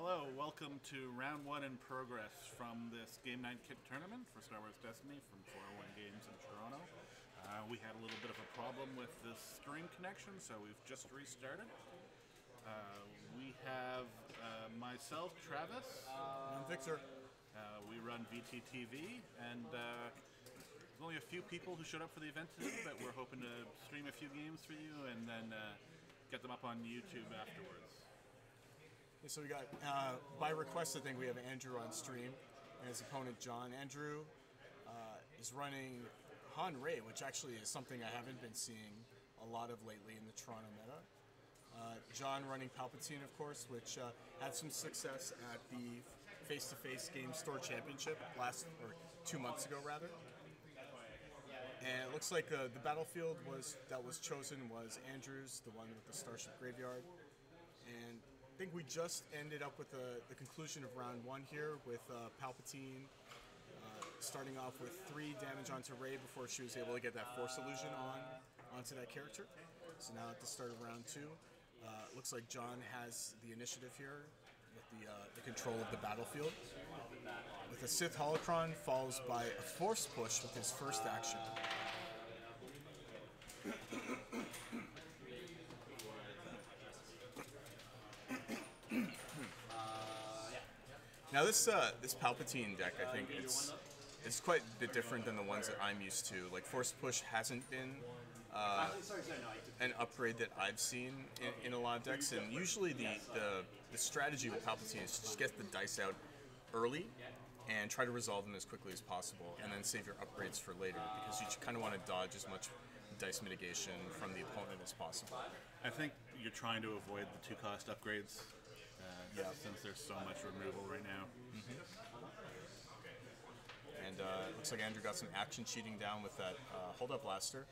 Hello, welcome to round one in progress from this Game Night Kit tournament for Star Wars Destiny from 401 Games in Toronto. We had a little bit of a problem with the stream connection, so we've just restarted. We have myself, Travis. I'm Victor. We run VTTV, and there's only a few people who showed up for the event today, but we're hoping to stream a few games for you and then get them up on YouTube afterwards. So we got, by request, I think we have Andrew on stream and his opponent John. Andrew is running Han Rey, which actually is something I haven't been seeing a lot of lately in the Toronto meta. John running Palpatine, of course, which had some success at the face-to-face Game Store Championship 2 months ago, rather. And it looks like the battlefield that was chosen was Andrew's, the one with the Starship Graveyard. And I think we just ended up with the conclusion of round one here with Palpatine starting off with 3 damage onto Rey before she was able to get that Force Illusion onto that character. So now at the start of round 2, looks like John has the initiative here with the control of the battlefield. With a Sith Holocron, follows by a Force Push with his first action. Now this Palpatine deck, I think it's quite a bit different than the ones that I'm used to. Like Force Push hasn't been an upgrade that I've seen in a lot of decks, and usually the strategy with Palpatine is to just get the dice out early and try to resolve them as quickly as possible, and then save your upgrades for later, because you kind of want to dodge as much dice mitigation from the opponent as possible. I think you're trying to avoid the 2-cost upgrades. Since there's so much removal right now. And it looks like Andrew got some action cheating down with that hold-up blaster.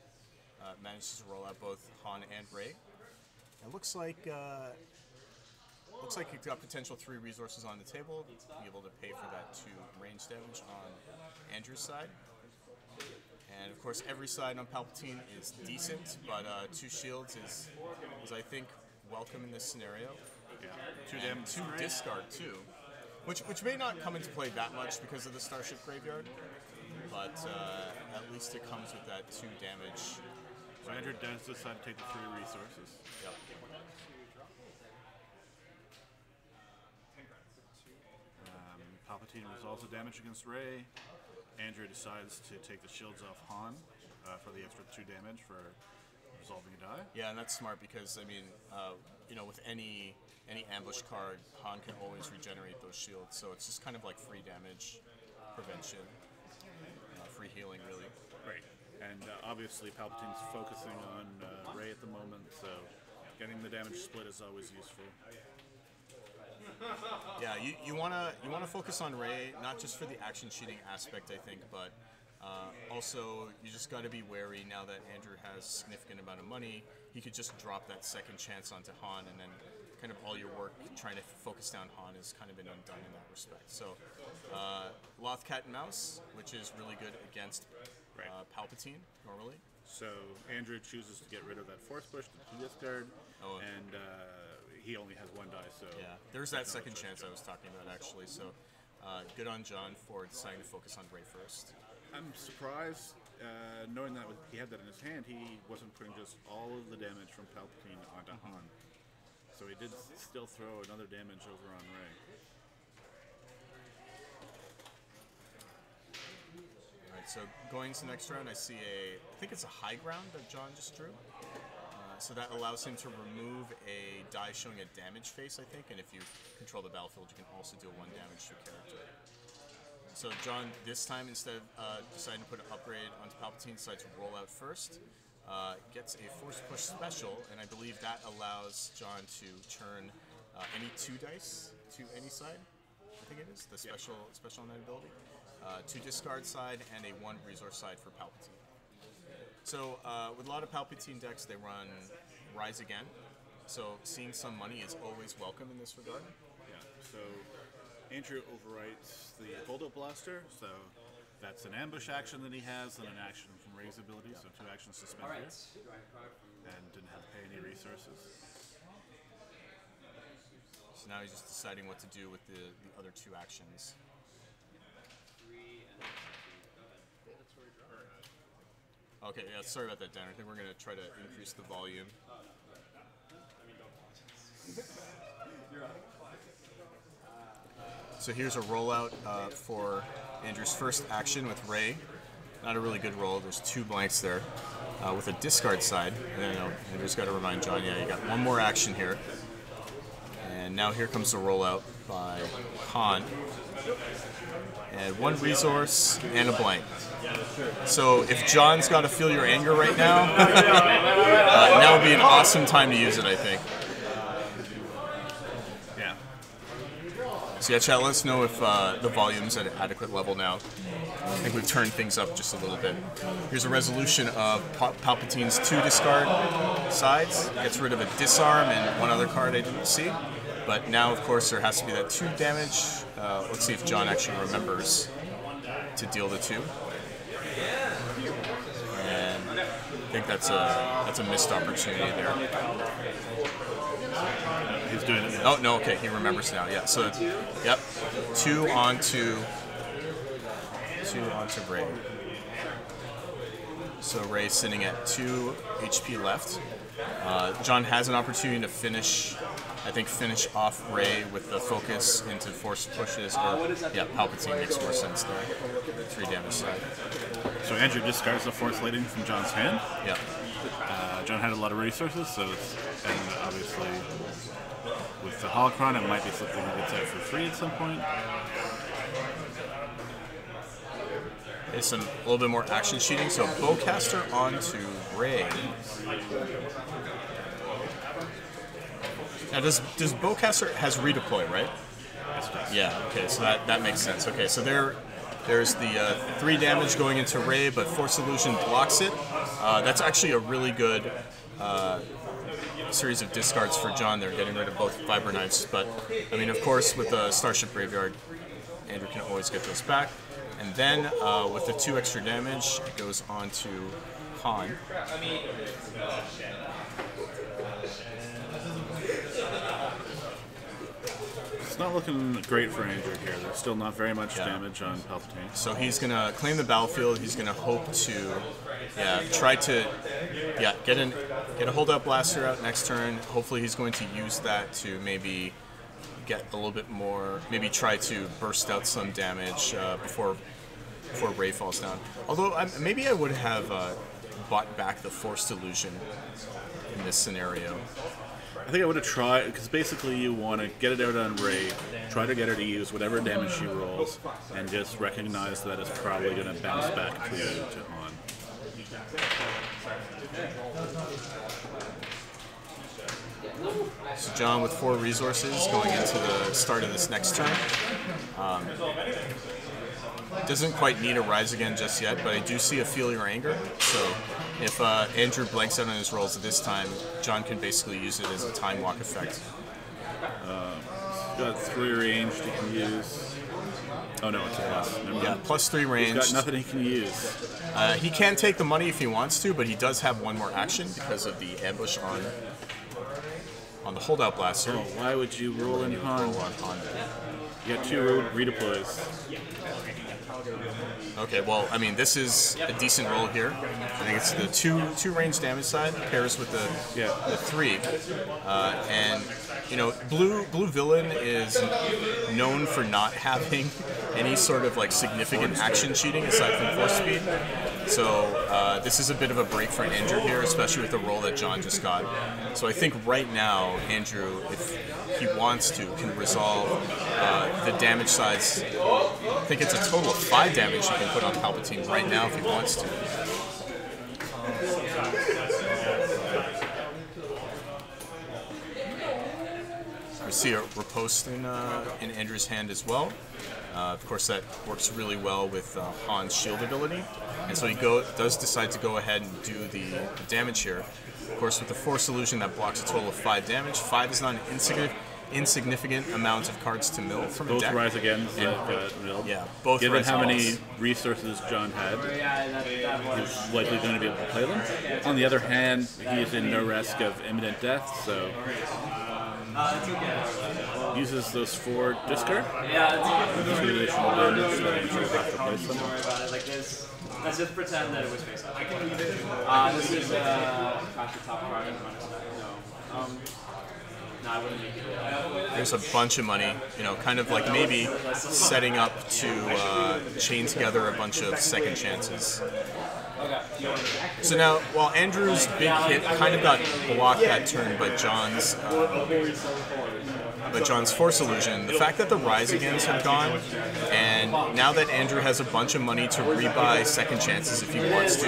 Manages to roll out both Han and Rey. It looks like he got potential 3 resources on the table to be able to pay for that 2 range damage on Andrew's side. And of course, every side on Palpatine is decent, but 2 shields is I think welcome in this scenario. Yeah, 2 discard too, which may not come into play that much because of the Starship Graveyard, but at least it comes with that 2 damage. So Andrew does decide to take the 3 resources. Yep. Palpatine resolves the damage against Rey. Andrew decides to take the shields off Han for the extra 2 damage for resolving a die. Yeah, and that's smart because, I mean, with any ambush card, Han can always regenerate those shields, so it's just kind of like free damage prevention, free healing, really. Right. And obviously Palpatine's focusing on Rey at the moment, so getting the damage split is always useful. Yeah, you wanna focus on Rey, not just for the action cheating aspect, I think, but also you just got to be wary now that Andrew has a significant amount of money. He could just drop that second chance onto Han, and then kind of all your work trying to focus down Han has kind of been undone in that respect. So Loth Cat and Mouse, which is really good against Palpatine normally. So Andrew chooses to get rid of that Force Push to discard, and he only has 1 die, so... Yeah, there's that second chance I was talking about, actually, so good on John for deciding to focus on Rey first. I'm surprised, knowing that he had that in his hand, he wasn't putting just all of the damage from Palpatine onto Han. So he did still throw another damage over on Rey. Alright, so going into the next round, I see I think it's a high ground that John just drew. So that allows him to remove a die showing a damage face, I think, and if you control the battlefield, you can also deal 1 damage to a character. So John, this time, instead of deciding to put an upgrade onto Palpatine, decides to roll out first. Gets a Force Push special, and I believe that allows John to turn any 2 dice to any side. I think it is the special on that ability. 2 discard side and a 1 resource side for Palpatine. So with a lot of Palpatine decks, they run Rise Again. So seeing some money is always welcome in this regard. Yeah. So Andrew overwrites the hold-up blaster. So that's an ambush action that he has, and an action from Rey's ability. So 2 actions suspended, and didn't have to pay any resources. So now he's just deciding what to do with the other two actions. Okay, yeah, sorry about that, Dan. I think we're going to try to increase the volume. So here's a rollout for Andrew's first action with Ray. Not a really good roll. There's 2 blanks there with a discard side. And then Andrew's got to remind John, yeah, you got one more action here. And now here comes the rollout by Han. And 1 resource and a blank. So if John's got to feel your anger right now, now would be an awesome time to use it, I think. Yeah. So yeah, chat, let us know if the volume's at an adequate level now. I think we've turned things up just a little bit. Here's a resolution of Palpatine's 2 discard sides. Gets rid of a disarm and 1 other card I didn't see. But now, of course, there has to be that 2 damage. Let's see if John actually remembers to deal the 2. And I think that's a missed opportunity there. He's doing it. Oh, no, okay, he remembers now. Yeah, so, yep, 2 onto Ray. So Ray's sitting at 2 HP left. John has an opportunity to finish off Ray with the focus into force pushes, or yeah, Palpatine makes more sense there. 3 damage side. So Andrew discards the force lighting from John's hand. Yeah. John had a lot of resources, so and obviously with the holocron, it might be something he gets out for free at some point. It's a little bit more action sheeting. So Bowcaster onto Ray. Now does Bowcaster has redeploy, right? Yes, it does. Yeah. Okay. So that makes sense. Okay. So there's the 3 damage going into Ray, but Force Illusion blocks it. That's actually a really good series of discards for John. They're getting rid of both Fiber Knives, but I mean, of course, with the Starship Graveyard, Andrew can always get those back. And then with the 2 extra damage, it goes on to Han. It's not looking great for Andrew here. There's still not very much damage on Palpatine. So he's going to claim the battlefield. He's going to hope to try to get a holdout blaster out next turn. Hopefully he's going to use that to maybe get a little bit more, maybe try to burst out some damage before Ray falls down. Although maybe I would have bought back the Forced Illusion in this scenario. I think I would have tried, because basically you want to get it out on Ray, try to get her to use whatever damage she rolls, and just recognize that it's probably going to bounce back to Han. So John with 4 resources going into the start of this next turn. Doesn't quite need a Rise Again just yet, but I do see a Feel Your Anger. So if Andrew blanks out on his rolls at this time, John can basically use it as a time walk effect. Got 3 ranged he can use. Oh no, it's a plus. Yeah, plus 3 range. He's got nothing he can use. He can take the money if he wants to, but he does have 1 more action because of the ambush on the holdout blaster. Oh, why would you roll in Han? Roll on Han. You got 2 redeploys. Okay, well, I mean, this is a decent roll here. I think it's the two range damage side pairs with the 3, and you know, blue villain is known for not having any sort of like significant action cheating aside from force speed. So this is a bit of a break for Andrew here, especially with the roll that John just got. So I think right now Andrew, if he wants to, can resolve the damage sides. I think it's a total of 5 damage he can put on Palpatine right now if he wants to. We see a riposte in Andrew's hand as well. Of course, that works really well with Han's shield ability. And so he does decide to go ahead and do the damage here. Of course, with the Force Illusion, that blocks a total of 5 damage. 5 is not an insignificant amount of cards to mill from a deck. Both Rise Agains milled. Yeah, both Given Rise how many Agains. resources John had, he's likely going to be able to play them. On the other hand, he is in no risk of imminent death, so uses those 4 discard. Yeah, it's Two additional damage, so you have to place don't them. worry about it. Like this, let's just pretend that it was face up. This is cast your top card and minus that. No, I wouldn't make it. There's a bunch of money, you know, kind of like maybe setting up to chain together a bunch of second chances. So now, while Andrew's big hit kind of got blocked that turn by John's Force Illusion, the fact that the Rise Agains have gone, and now that Andrew has a bunch of money to rebuy second chances if he wants to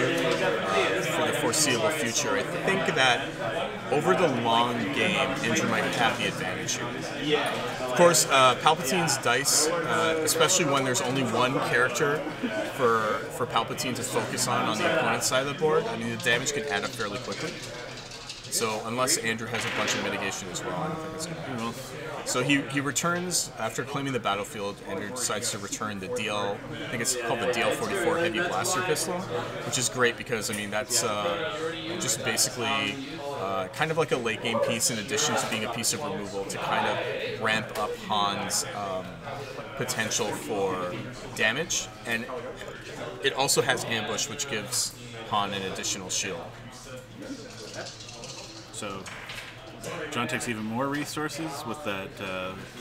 for the foreseeable future, I think that over the long game, Andrew might have the advantage here. Of course, Palpatine's dice, especially when there's only one character for Palpatine to focus on the opponent's side of the board, I mean, the damage can add up fairly quickly. So unless Andrew has a bunch of mitigation as well, I don't think it's going to be. So he returns, after claiming the battlefield, Andrew decides to return the DL, I think it's called the DL-44 Heavy Blaster Pistol, which is great because, I mean, that's just basically kind of like a late game piece in addition to being a piece of removal to kind of ramp up Han's potential for damage. And it also has Ambush, which gives Han an additional shield. So John takes even more resources with that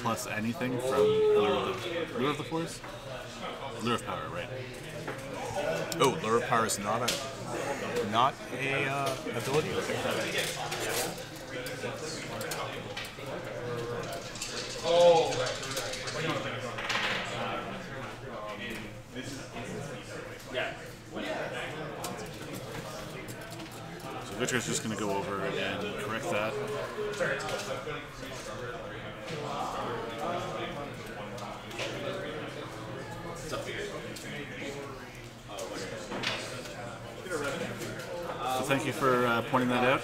plus anything from Lure of the Force? Lure of Power, right. Oh, Lure of Power is not a ability? So Victor's just going to go over and correct that. So thank you for pointing that out.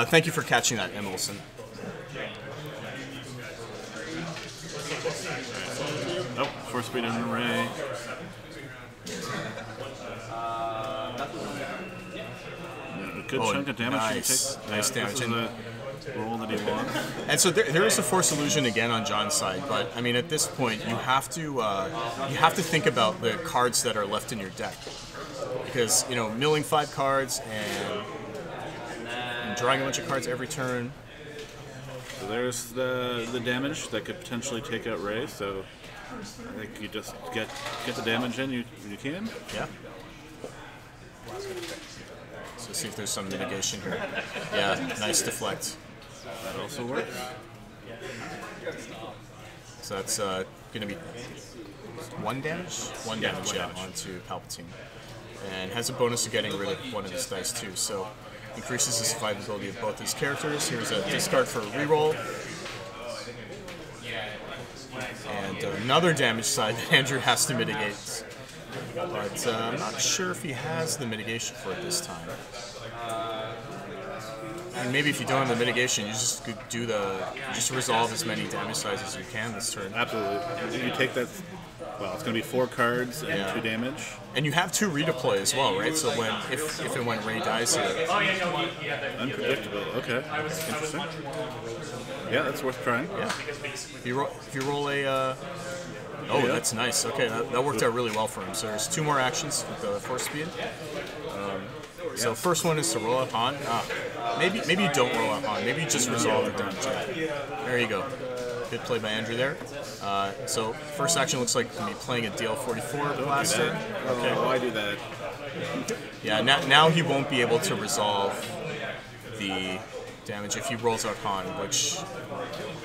Thank you for catching that, Emilson. Oh, force speed and array. A good chunk of damage. Nice, nice damage. This is the roll that he wants. And so there is a Force Illusion again on John's side, but I mean at this point you have to think about the cards that are left in your deck, because you know milling 5 cards and drawing a bunch of cards every turn. So there's the damage that could potentially take out Ray. So I think you just get the damage in you can. Yeah. So see if there's some mitigation here. Yeah, nice deflect. That also works. So that's going to be 1 damage? 1 damage, one yeah, damage. onto Palpatine. And has a bonus to getting rid of one of his dice too, so increases the survivability of both his characters. Here's a discard for a reroll. And another damage side that Andrew has to mitigate. But I'm not sure if he has the mitigation for it this time. And maybe if you don't have the mitigation, you just could do just resolve as many damage sides as you can this turn. Absolutely. You take that. Well, it's going to be 4 cards and 2 damage. And you have 2 redeploy as well, right? So if and when Ray dies here. Unpredictable. Okay. Interesting. Yeah, that's worth trying. Yeah. If you roll a. That's nice. Okay, that worked out really well for him. So there's 2 more actions with the Force Speed. So first one is to roll out Han. Maybe you don't roll out Han. Maybe you just resolve the damage. There you go. Good play by Andrew there. So first action looks like he'll be playing a DL-44 blaster. Okay, why do that? Yeah, now he won't be able to resolve the damage if he rolls out Han, which...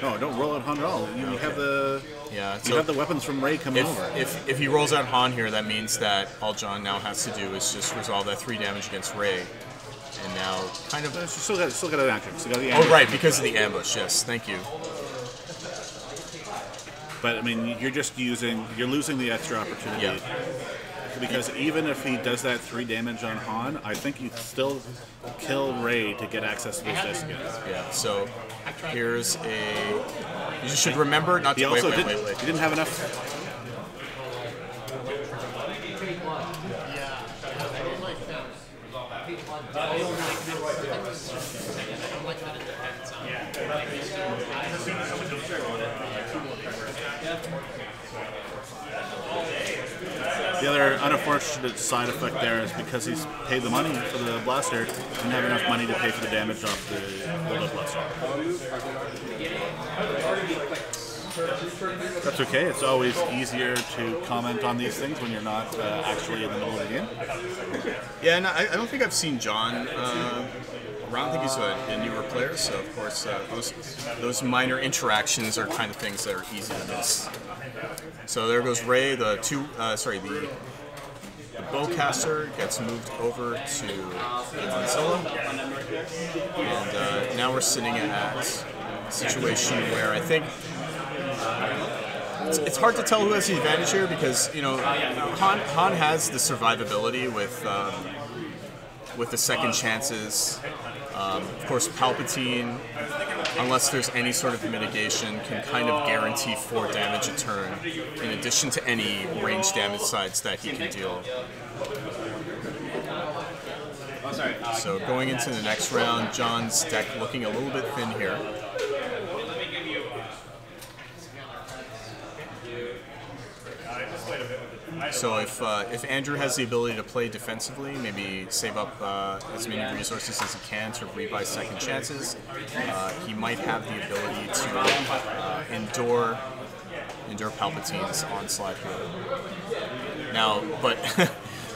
No, don't roll out Han at all. You have the... Yeah, you have the weapons from Ray coming over. If he rolls out Han here, that means that all John now has to do is just resolve that 3 damage against Ray. And now kind of... Still got an action. Still got the ambush. Oh, right, because of the ambush, yes. Thank you. But, I mean, you're losing the extra opportunity. Yeah. because even if he does that 3 damage on Han, I think you still kill Ray to get access to those dice again. Yeah, so here's a... You should remember not to... He also wait. He didn't have enough... The other unfortunate side effect there is because he's paid the money for the blaster, didn't have enough money to pay for the damage off the build-up blaster. That's okay. It's always easier to comment on these things when you're not actually in the middle of the game. Yeah, and I don't think I've seen John around. I think he's a newer player, so of course those minor interactions are kind of things that are easy to miss. So there goes Ray. The bowcaster gets moved over to Godzilla, and now we're sitting at a situation where I think it's hard to tell who has the advantage here because Han has the survivability with the second chances. Of course, Palpatine, unless there's any sort of mitigation, can kind of guarantee 4 damage a turn, in addition to any range damage sides that he can deal. So going into the next round, John's deck looking a little bit thin here. So if Andrew has the ability to play defensively, maybe save up as many resources as he can to rebuy second chances, he might have the ability to endure Palpatine's onslaught here. Now, but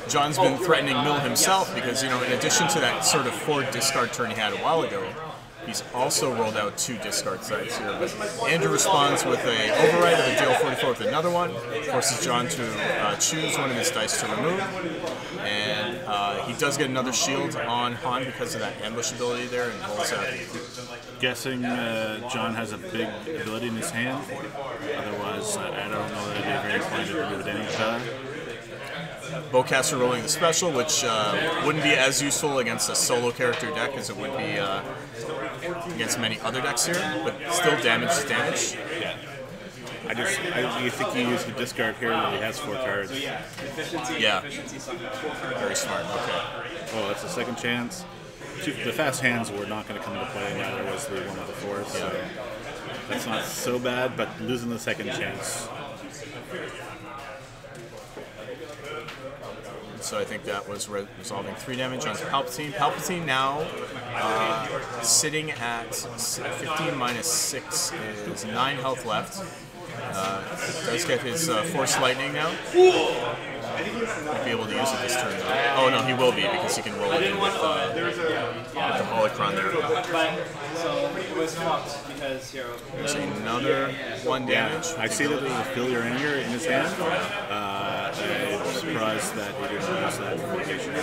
John's been threatening Mill himself because, in addition to that sort of 4 discard turn he had a while ago, he's also rolled out 2 discard sides here. But Andrew responds with a override of a deal 44 with another one, forces John to choose one of his dice to remove, and he does get another shield on Han because of that ambush ability there, and rolls out. Guessing John has a big ability in his hand. Otherwise, I don't know that it'd be a great point to remove damage. Bowcaster rolling the special, which wouldn't be as useful against a solo character deck as it would be against many other decks here, but still damage is damage. Yeah. You think you use the discard here when he has 4 cards? Yeah. Very smart. Okay. Oh, that's a second chance. The fast hands were not going to come into play, neither was the one with the 4th. So that's not so bad, but losing the second chance. So I think that was resolving 3 damage on Palpatine. Palpatine now sitting at 15 minus 6 is 9 health left. Does get his Force Lightning now. Won't be able to use it this turn though. Oh no, he will be because he can roll it in with the Holocron there. So it was fucked because there's another 1 damage. I see that there's a Feel Your Anger in his hand. I'm surprised that he didn't use that for mitigation.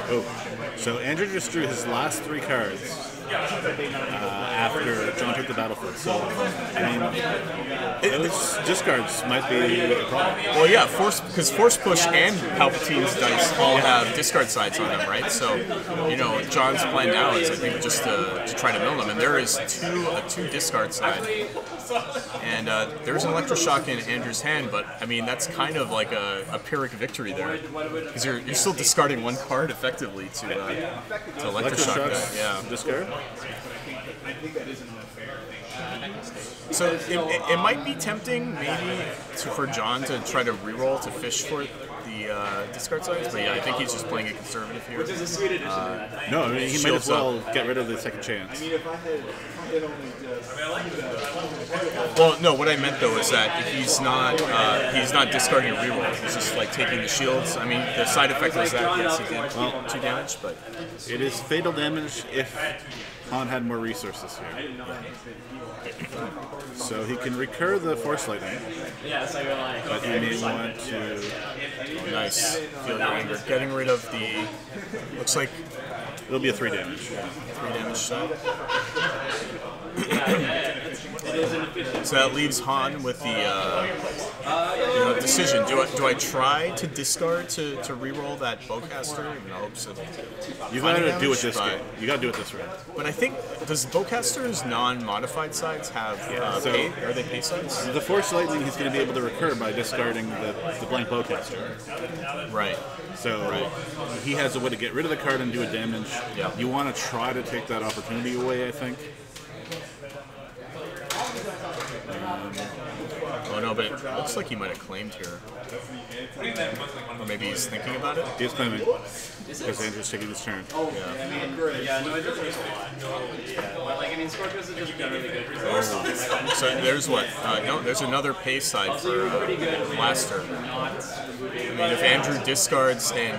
Oh, so Andrew just drew his last 3 cards after John took the battlefield. So, I mean, those discards might be a problem. Well, yeah, because Force Push and Palpatine's dice all have discard sides on them, right? So, John's plan now is, I think, just to try to mill them. And there is a 2 discard side. And there's an Electroshock in Andrew's hand, but, I mean, that's kind of like a Pyrrhic victory there. Because you're still discarding 1 card effectively to Electroshock. Yeah. Discard? So it might be tempting, maybe, for John to try to reroll to fish for the discard sides, but yeah, I think he's just playing it conservative here. No, I mean, he might as well get rid of the second chance. Well, no, what I meant though is that he's not discarding a reroll. He's just like taking the shields. I mean, the side effect was that yes, he did 2 damage, but it is fatal damage if Han had more resources here. So he can recur the Force Lightning, but he may want to... Nice. Feel Your Anger. Getting rid of the... Looks like... It'll be a 3 damage. 3 damage shot. So that leaves Han with the decision. Do I try to discard to reroll that bowcaster in hopes of You gotta finding do it damage? this game. You gotta do it this round. But I think, does bowcaster's non-modified sides have so- pay? Are they pay sides? The Force Lightning he's going to be able to recur by discarding the blank bowcaster. Right. So he has a way to get rid of the card and do a damage. Yeah. You want to try to take that opportunity away, I think. Oh no, but it looks like he might have claimed here. Or maybe he's thinking about it? He's claiming because Andrew's taking his turn. Yeah, no, it doesn't use a lot. Yeah, but like, I mean, Scorpios are just generally good. So there's what? No, there's another pay side for Blaster. I mean, if Andrew discards and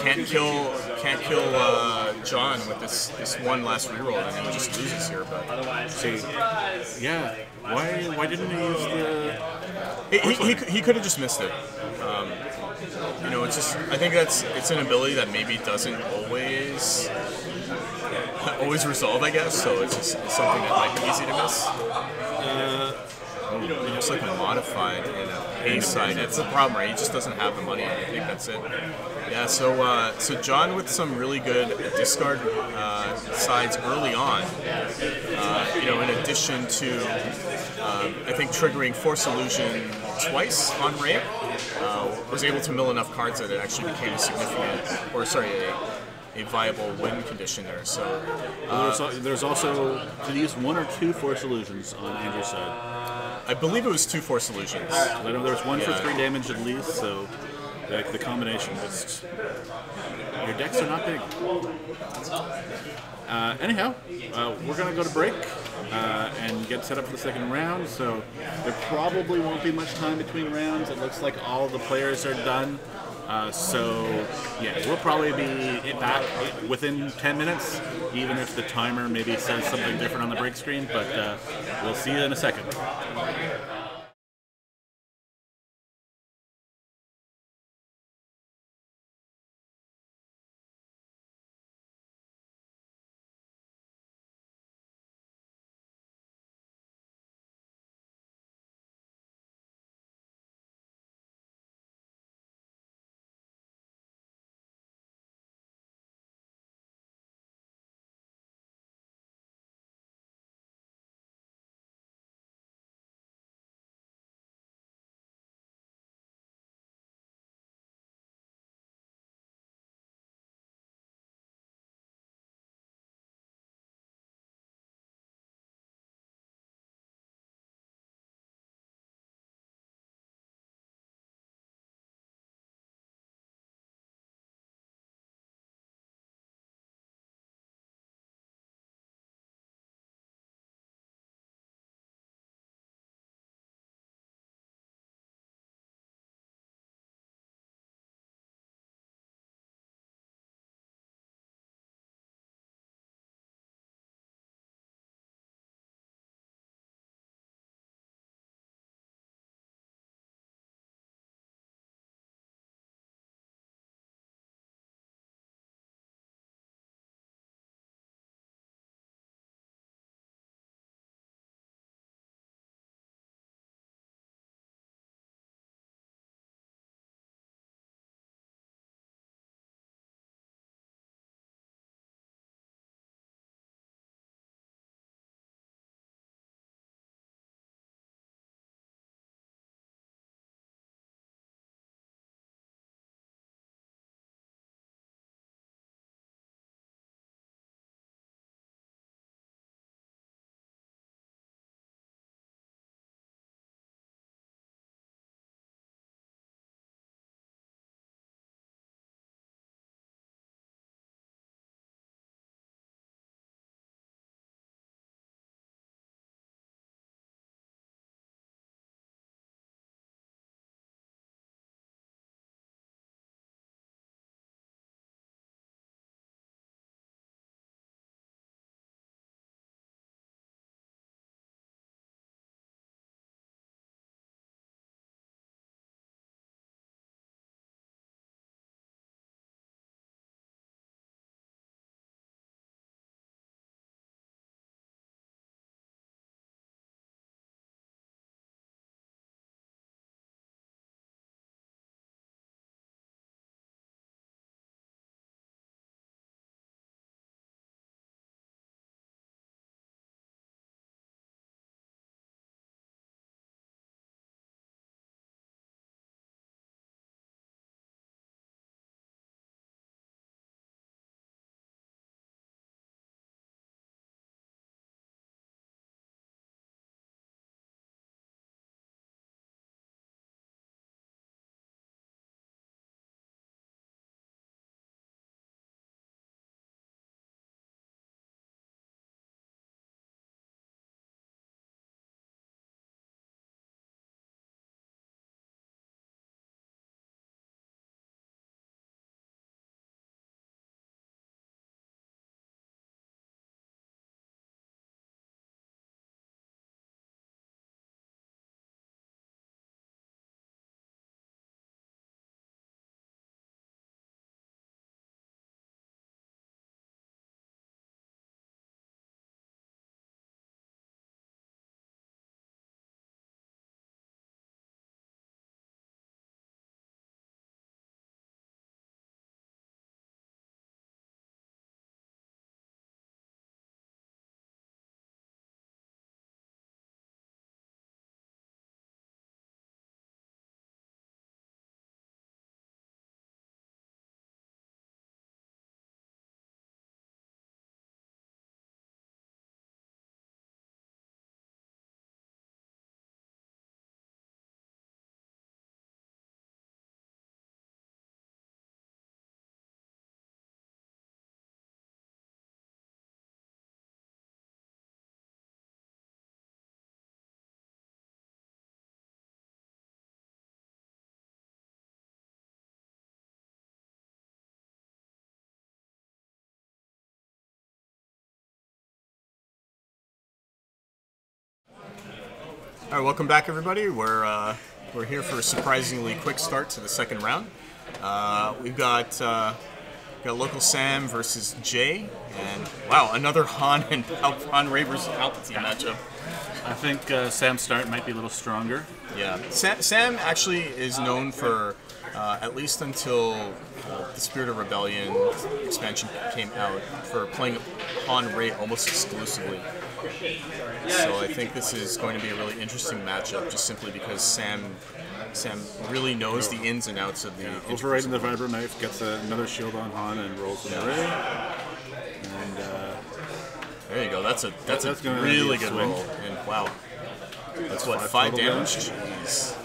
can't kill John with this one last reroll, then he just loses here. But Otherwise, Yeah. Why didn't he use the? he could have just missed it. It's just, I think it's an ability that maybe doesn't always resolve, I guess. So it's something that might be easy to miss. It looks like a modified and a pay side. That's the problem, right? He just doesn't have the money. I think that's it. Yeah. So John with some really good discard sides early on. In addition to I think triggering Force Illusion twice on Ray, was able to mill enough cards that it actually became a viable win condition there. So There's also, did he use one or two Force Illusions on Andrew's side? I believe it was 2 Force Illusions. I know there's one for 3 damage at least, so the combination just... Your decks are not big. Anyhow, we're going to go to break and get set up for the second round, so there probably won't be much time between rounds. It looks like all the players are done. We'll probably be back within 10 minutes, even if the timer maybe says something different on the break screen, but we'll see you in a second. All right, welcome back, everybody. We're here for a surprisingly quick start to the second round. We've got local Sam versus Jay, and wow, another Han and Han Ray versus Palpatine matchup. I think Sam's start might be a little stronger. Yeah, Sam actually is known for, at least until the Spirit of Rebellion expansion came out, for playing Han Ray almost exclusively. So I think this is going to be a really interesting matchup, just simply because Sam really knows the ins and outs of the. Overriding the Vibro Knife, gets another shield on Han and rolls in the ray. And there you go. That's a really good roll. And wow, that's what, 5 damage. Jeez.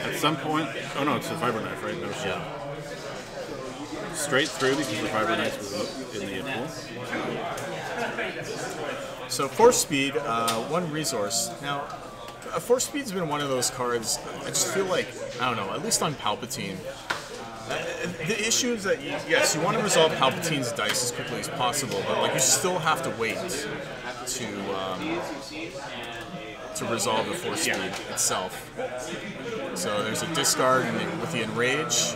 At some point, oh no, it's a Vibro Knife, right? No shield. Straight through because the Vibro Knife was in the pool. So Force Speed, 1 resource. Now, Force Speed's been one of those cards, I just feel like, I don't know, at least on Palpatine, the issue is that, yes, you want to resolve Palpatine's dice as quickly as possible, but like you still have to wait to resolve the Force Speed itself. So there's a discard with the Enrage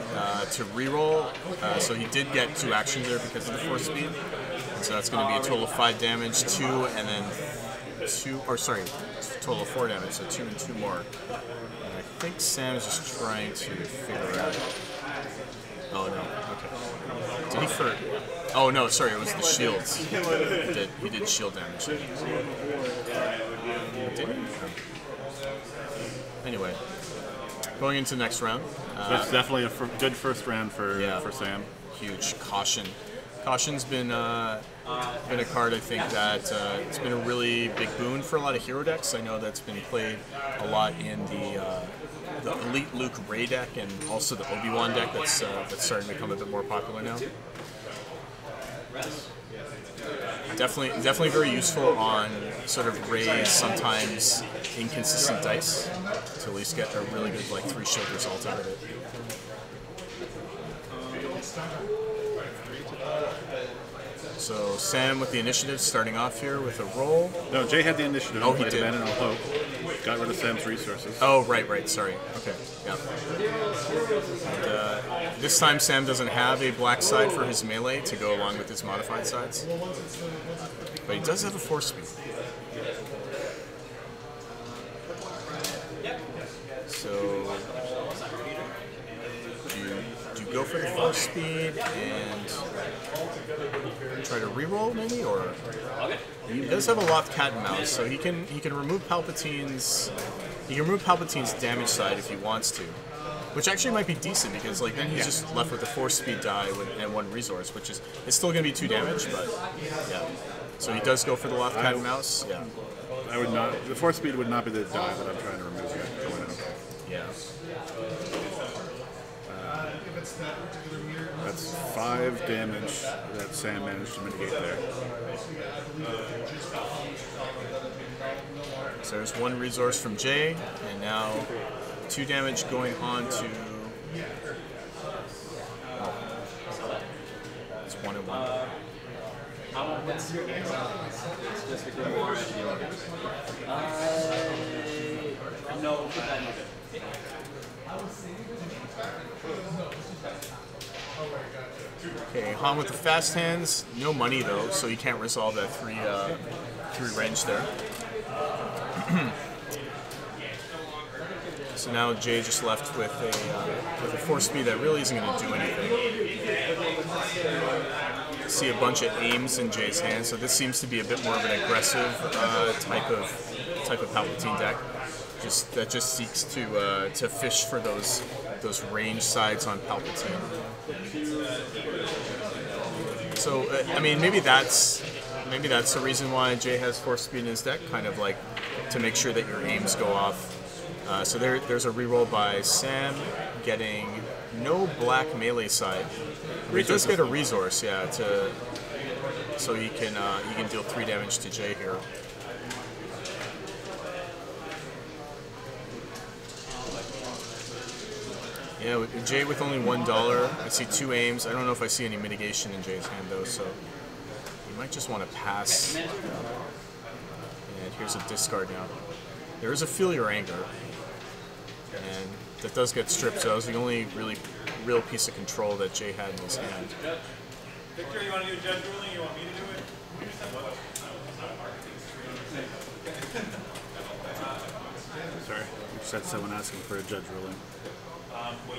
to reroll, so he did get 2 actions there because of the Force Speed. So that's going to be a total of 5 damage, 2, and then 2, or sorry, total of 4 damage, so 2 and 2 more. And I think Sam is just trying to figure it out. Oh no, okay. Did he for? Oh no, sorry, it was the shields. He did shield damage. Did he? Anyway, going into the next round. That's definitely a good first round for Sam. Huge caution. Caution's been a card, I think, that it's been a really big boon for a lot of hero decks. I know that's been played a lot in the Elite Luke Ray deck, and also the Obi-Wan deck that's starting to become a bit more popular now. Definitely very useful on sort of Ray's sometimes inconsistent dice to at least get a really good 3 shield result out of it. So Sam with the initiative, starting off here with a roll. No, Jay had the initiative. Oh, he did. Abandon all hope. Got rid of Sam's resources. Oh, right, sorry. Okay, yeah. And, this time Sam doesn't have a black side for his melee to go along with his modified sides. But he does have a Force Speed. So, do you go for the Force Speed and try to reroll maybe, or he does have a locked cat and mouse, so he can remove Palpatine's damage side if he wants to, which actually might be decent because then he's just left with the Force Speed die and 1 resource, which is it's still going to be 2 damage, but yeah. So he does go for the locked cat and mouse. Yeah. I would not. The Force Speed would not be the die that I'm trying to remove yet. Going out. Yeah. That's 5 damage that Sam managed to mitigate there. So there's 1 resource from Jay, and now 2 damage going on to. It's 1 and 1. No, put that in. Okay, Han with the fast hands, no money though, so you can't resolve that 3 range there. So now Jay just left with a Force Speed that really isn't going to do anything. See a bunch of aims in Jay's hand, so this seems to be a bit more of an aggressive type of Palpatine deck. That just seeks to fish for those range sides on Palpatine. So I mean, maybe that's the reason why Jay has Force Speed in his deck, kind of like to make sure that your aims go off. So there's a reroll by Sam, getting no black melee side. He does get a resource, yeah, so he can deal 3 damage to Jay here. Yeah, with Jay with only $1, I see 2 aims. I don't know if I see any mitigation in Jay's hand though, so you might just want to pass. And here's a discard now. There is a Feel Your Anger, and that does get stripped, so that was the only really real piece of control that Jay had in his hand. Victor, you want to do judge ruling? You want me to do it? Sorry, you just had someone asking for a judge ruling. Well,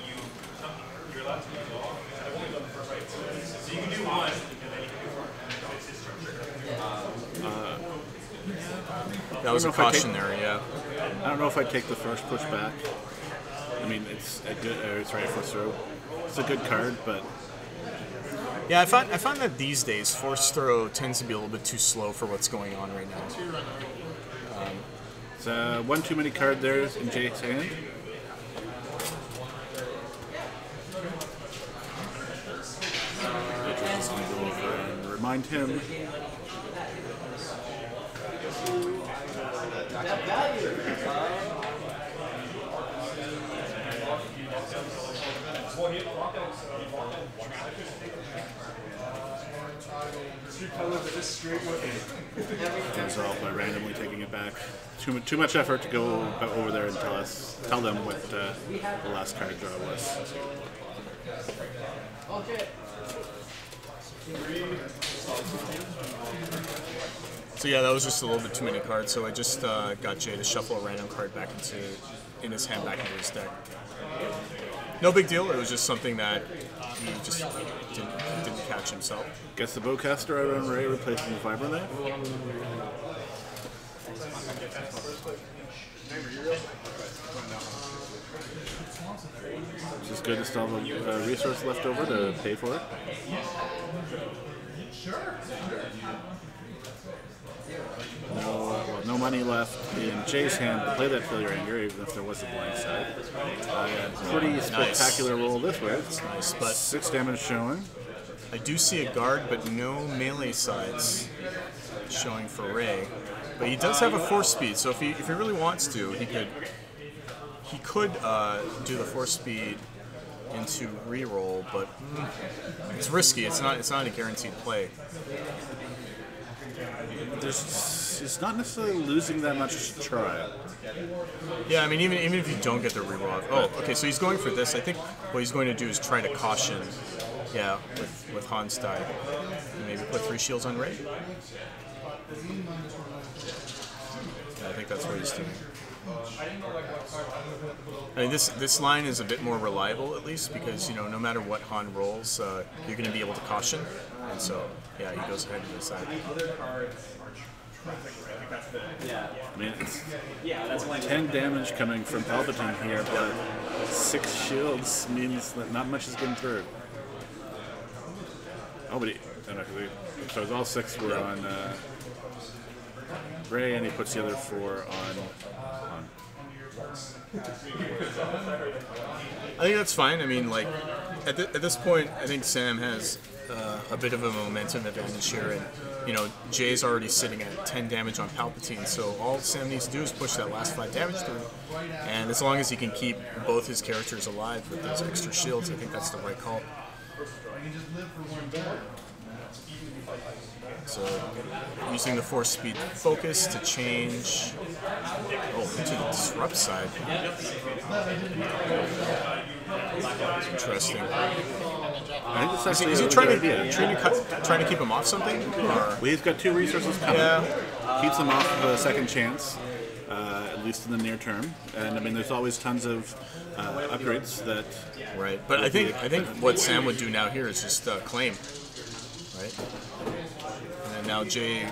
you're allowed to use all. I've only done the first right. So you can do one, and then you can do four. It's his turn. That was a cautionary, yeah. I don't know if I'd take the first push back. I mean, it's a good, it's right for throw. It's a good card, but Yeah, I find that these days force throw tends to be a little bit too slow for what's going on right now. it's one too many card there in Jay's hand. Just gonna go over and remind him. Resolve by randomly taking it back. Too much effort to go over there and tell them what the last card draw was. So yeah, that was just a little bit too many cards. So I just got Jay to shuffle a random card back in his hand, back into his deck. No big deal. It was just something that he just didn't catch himself. Gets the bowcaster out on Ray, replacing the fiber knife. It's just good to still have a resource left over to pay for it. No money left in Jay's hand to play that Feel Your Anger, even if there was a blind side. Pretty spectacular roll this way. It's nice, but 6 damage showing. I do see a guard, but no melee sides showing for Ray. But he does have a force speed, so if he really wants to, he could do the force speed into reroll, but it's risky. It's not a guaranteed play. It's not necessarily losing that much to try. Yeah, I mean, even if you don't get the reroll. Oh, okay, so he's going for this. I think what he's going to do is try to caution, yeah, with Hans die. Maybe put 3 shields on Ray. Yeah, I think that's what he's doing. I mean, this line is a bit more reliable, at least, because, you know, no matter what Han rolls, you're going to be able to caution. And so, yeah, he goes ahead and decide. I mean, it's 10 damage coming from Palpatine here, but 6 shields means that not much is getting through. Oh, but so all 6 were on Ray, and he puts the other 4 on. I think that's fine. I mean, like, at this point, I think Sam has a bit of a momentum advantage here, and you know, Jay's already sitting at 10 damage on Palpatine, so all Sam needs to do is push that last 5 damage through, and as long as he can keep both his characters alive with those extra shields, I think that's the right call. So, using the force speed focus to change into the disrupt side. Interesting. I think it's actually is he trying to keep him off something? Or? Well, he's got 2 resources coming. Yeah. Keeps him off of a second chance, at least in the near term. And I mean, there's always tons of upgrades that. Right, but I think what Sam would do now here is just claim, right? And then now Jay's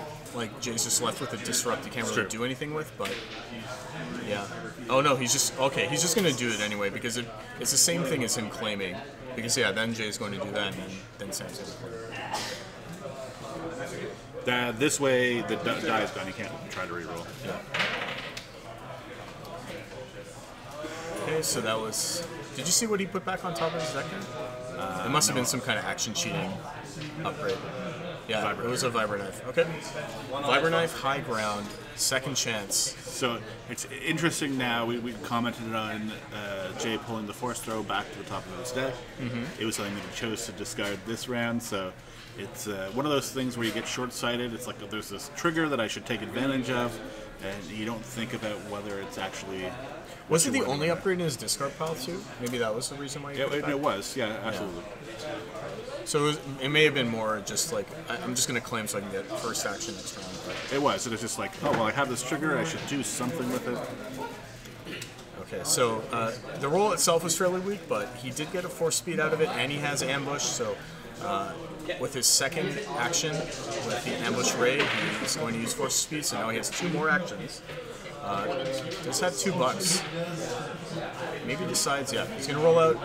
just left with a disrupt. He can't really do anything with, but yeah. Oh no, he's just gonna do it anyway because it's the same thing as him claiming. Because yeah, then Jay's going to do that, and then Sam's going to play. This way, the die is gone. You can't try to reroll. Yeah. Okay, so that was. Did you see what he put back on top of his deck? It must have been some kind of action cheating upgrade. Yeah, Vibra it was a Vibra Knife. Okay. Vibra Knife, high ground, second chance. So it's interesting now. We commented on Jay pulling the force throw back to the top of his deck. It was something that he chose to discard this round. So it's one of those things where you get short-sighted. It's like there's this trigger that I should take advantage of, and you don't think about whether it's actually. Was it the only upgrade in his discard pile too? Maybe that was the reason why. It was. Yeah, absolutely. So it may have been more just like, I'm just going to claim so I can get first action next round. But. It was. It was just like, oh, well, I have this trigger. I should do something with it. Okay, so the roll itself was fairly weak, but he did get a force speed out of it, and he has ambush. So with his second action, with the ambush ray, he's going to use force speed. So now he has 2 more actions. Does have $2. Maybe decides, yeah, he's going to roll out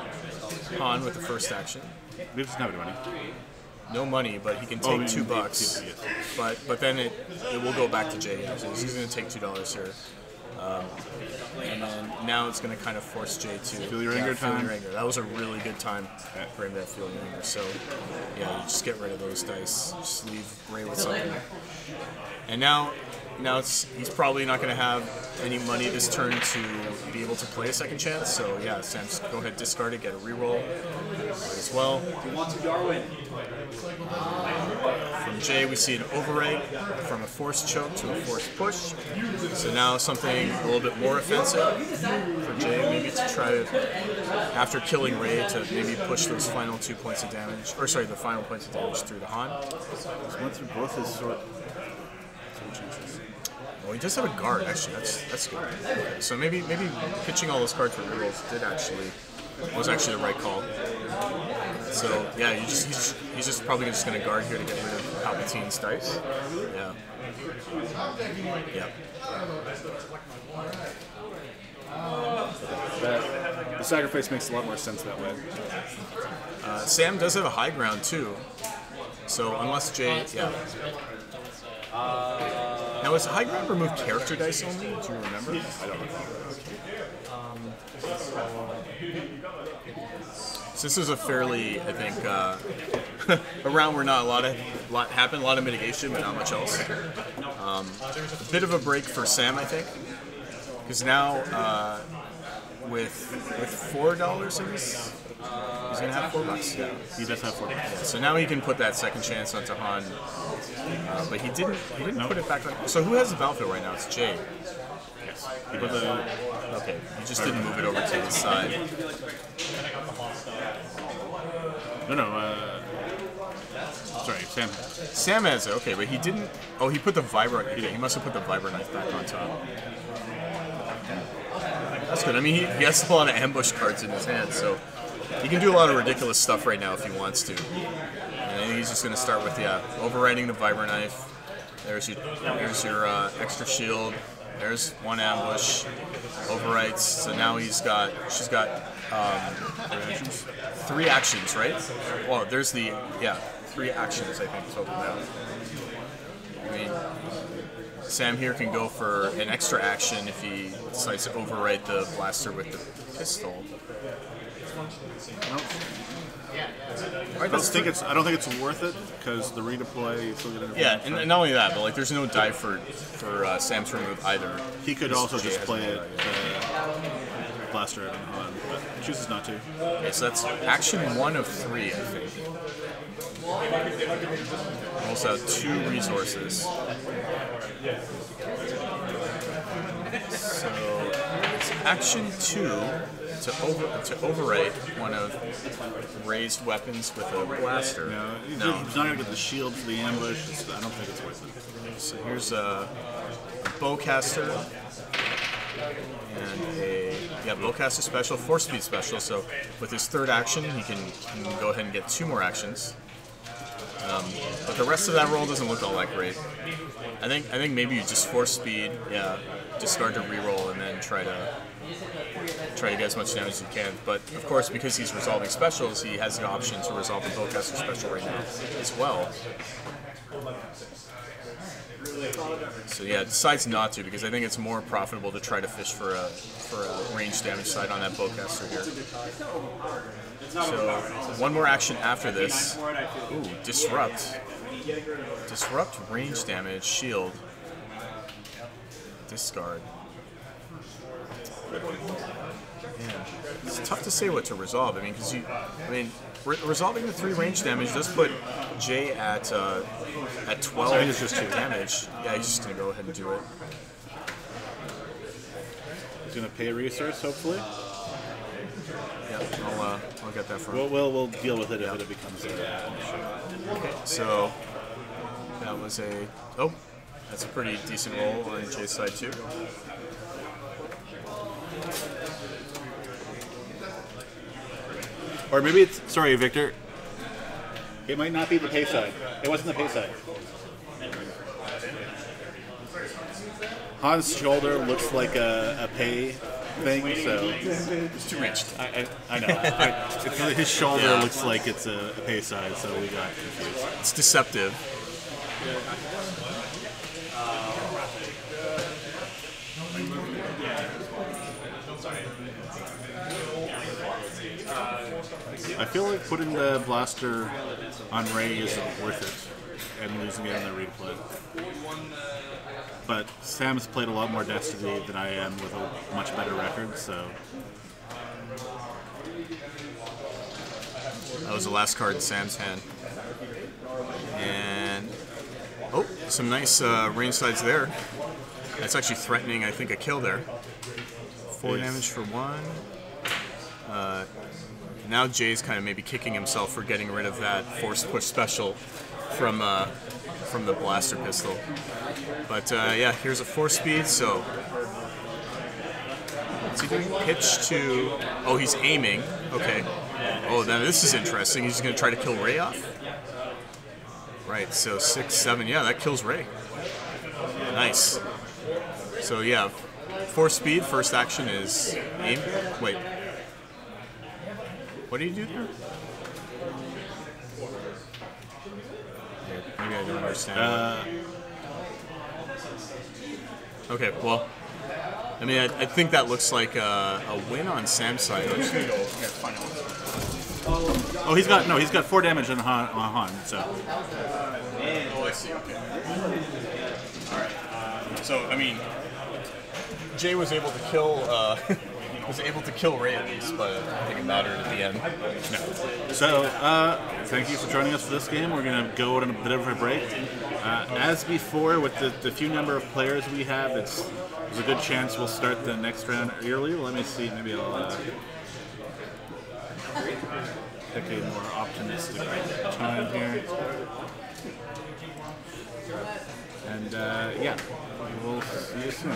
Han with the first action. He doesn't have any money. No money, but he can take $2. But then it will go back to Jay. So he's going to take $2 here. And then now it's going to kind of force Jay to feel your anger time. That was a really good time for him to feel your anger. So yeah, you just get rid of those dice. Just leave Ray with something. And now he's probably not going to have any money this turn to be able to play a second chance. So yeah, Sam, just go ahead, discard it, get a reroll as well. From Jay, we see an overwrite from a forced choke to a forced push. So now something a little bit more offensive for Jay, maybe to try to, after killing Ray, to maybe push those final 2 points of damage, or sorry, the final points of damage through the Han. He's went through both his sword chances. Well, he does have a guard, actually. That's good. Okay, so maybe pitching all those cards for rerolls was actually the right call. So yeah, he's just probably just going to guard here to get rid of Palpatine's dice. Yeah. The sacrifice makes a lot more sense that way. Sam does have a high ground too. So unless Jay, yeah. Now, is high ground remove character dice only? Do you remember? I don't know. So this is a fairly, I think, a round where not a lot happened, a lot of mitigation, but not much else. A bit of a break for Sam, I think, because now with $4 in this, he's gonna have $4. Yeah, he does have $4. Yeah, so now he can put that second chance onto Han, but he didn't put it back on. So who has the battlefield right now? It's Jay. Yes. Okay, he just didn't move it over to his side. No. Sorry, Sam. Sam has it. Okay, but he didn't. Oh, he put the Vibra. Yeah, he must have put the Vibra knife back on top. That's good. I mean, he has a lot of ambush cards in his hand, so he can do a lot of ridiculous stuff right now if he wants to. And I think he's just going to start with, overriding the Vibra knife. There's your extra shield. There's one ambush. Overwrites. So now she's got 3 actions, right? Well, there's 3 actions, I think, total now. I mean, Sam here can go for an extra action if he decides to overwrite the blaster with the pistol. I don't think it's worth it because the redeploy. Yeah, and not only that, but like there's no die for Sam to remove either. He could also just play it blaster on, but chooses not to. Okay, so that's action 1 of 3, I think. Also have 2 resources. So it's action 2 to overwrite one of raised weapons with a blaster. No, he's not gonna get the shield for the ambush. I don't think it's worth it. So here's a bowcaster and a bowcaster special, force speed special. So with his 3rd action, he can go ahead and get 2 more actions. But the rest of that roll doesn't look all that great. I think maybe you just force speed, discard to reroll, and then try to get as much damage as you can. But of course, because he's resolving specials, he has the option to resolve the bowcaster special right now as well. So yeah, decides not to because I think it's more profitable to try to fish for a range damage side on that bowcaster here. overpowered. One more action after this. For it, I feel Ooh, disrupt. Disrupt, range damage, shield. Discard. Man, it's tough to say what to resolve. I mean, because resolving the 3 range damage does put Jay at 12. It's just 2 damage. Yeah, he's just gonna go ahead and do it. He's gonna pay a resource, hopefully. Yeah, I'll get that from. We'll deal with it if it becomes an issue. Okay, so that was that's a pretty decent roll on Jay's side too. Or maybe it's, sorry, Victor. It might not be the pay side. It wasn't the pay side. Han's shoulder looks like a pay thing, so It's too rich. I know. His shoulder looks like it's a pay side, so we got confused. It's deceptive. I feel like putting the blaster on Ray isn't worth it, and losing it in the replay. But Sam's played a lot more Destiny than I am with a much better record, so. That was the last card in Sam's hand. And some nice range sides there. That's actually threatening, I think, a kill there. 4 damage for 1. Now Jay's kind of maybe kicking himself for getting rid of that force push special from the blaster pistol. But yeah, here's a 4 speed, so what's he doing? Pitch to, oh, he's aiming. Okay. Oh, now this is interesting. He's going to try to kill Ray off. Right, so 6, 7, yeah, that kills Ray. Nice. So yeah, 4 speed, first action is aim. Wait. What do you do there? Maybe I don't understand. Okay, well, I mean, I think that looks like a win on Sam's side. Oh, he's got 4 damage on Han, so. Oh, I see. Okay. All right. So I mean, Jay was able to kill Ray at least, but I think it mattered at the end. No. So thank you for joining us for this game. We're gonna go on a bit of a break. As before, with the few number of players we have, there's a good chance we'll start the next round early. Let me see. Maybe I'll pick a more optimistic time here. And yeah, we'll see you soon.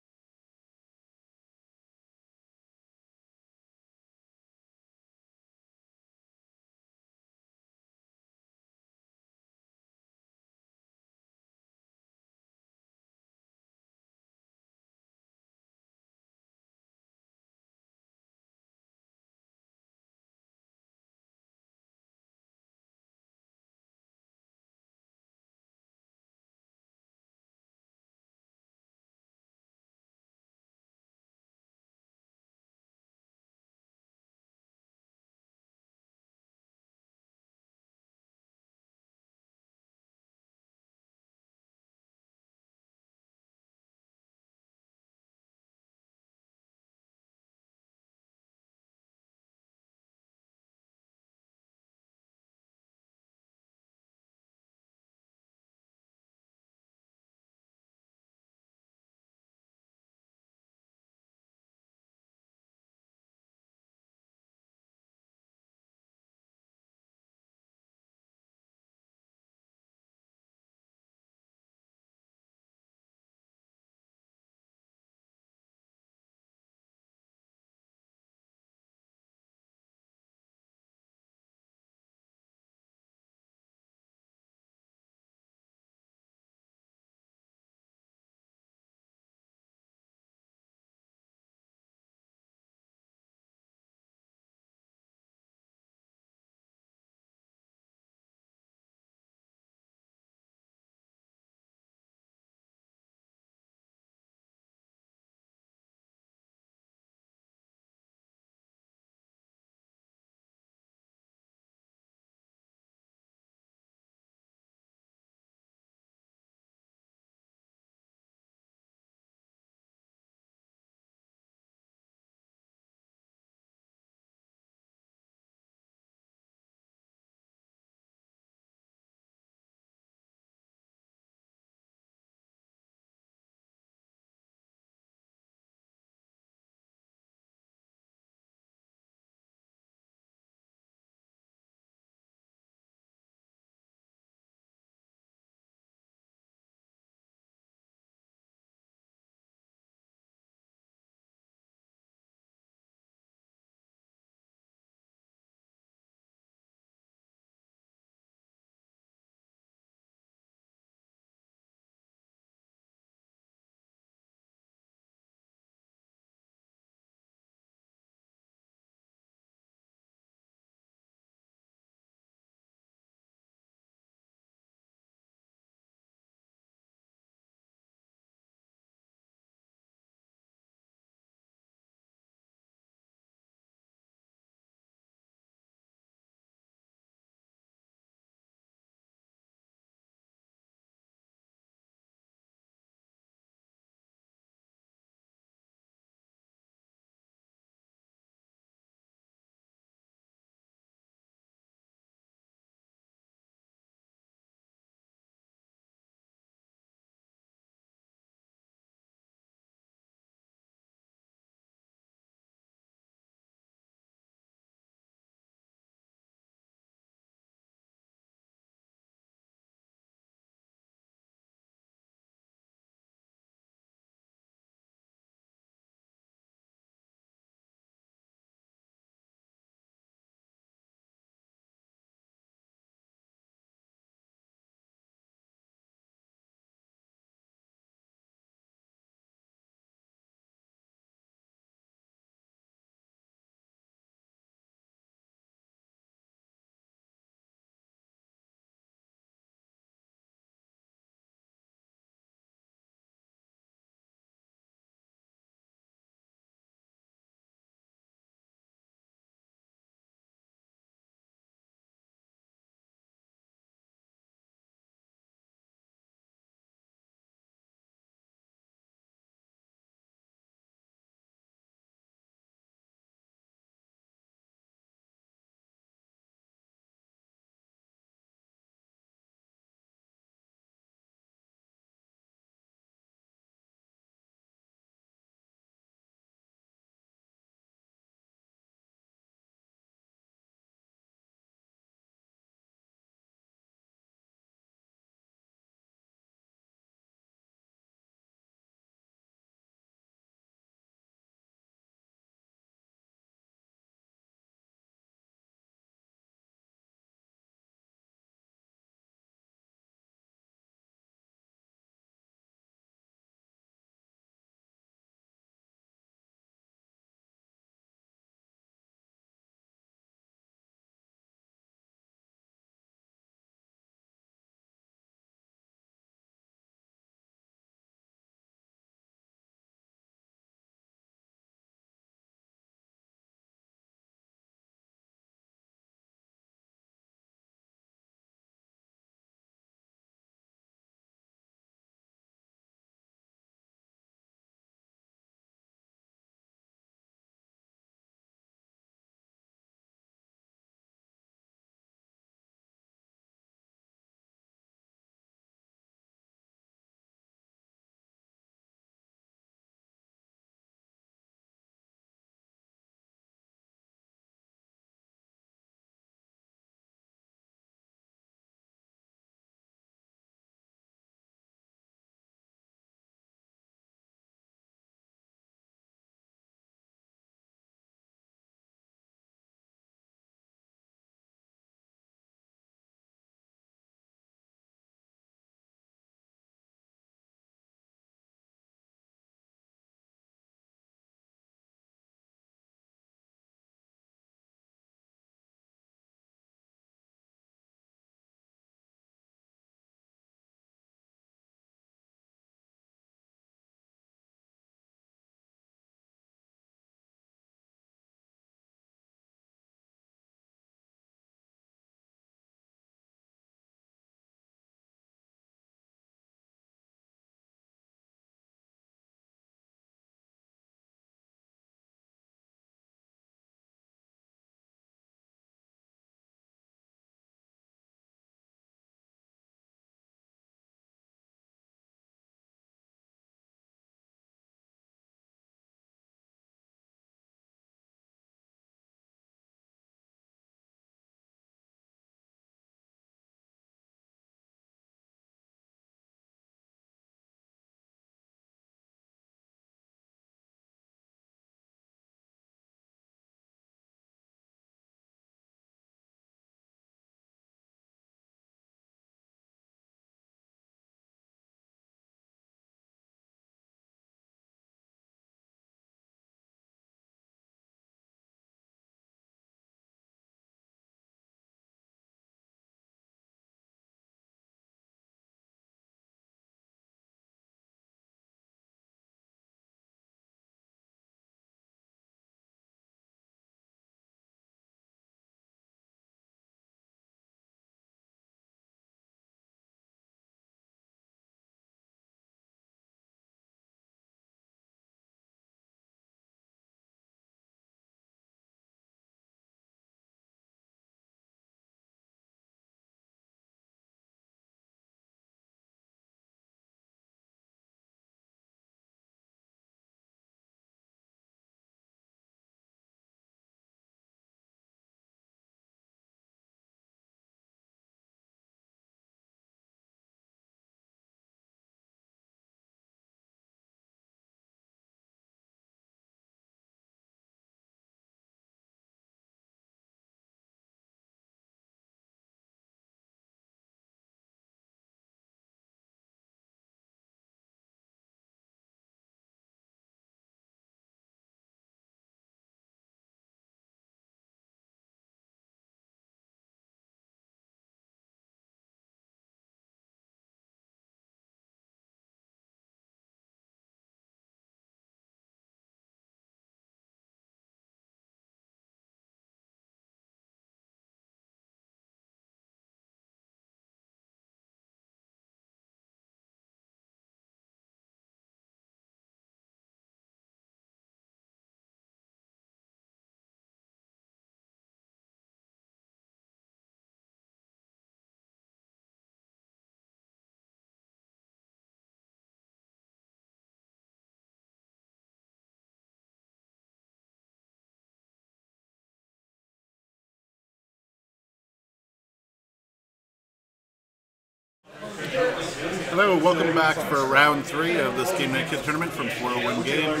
Hello, welcome back for round 3 of this Game Night Kid tournament from 401 Games.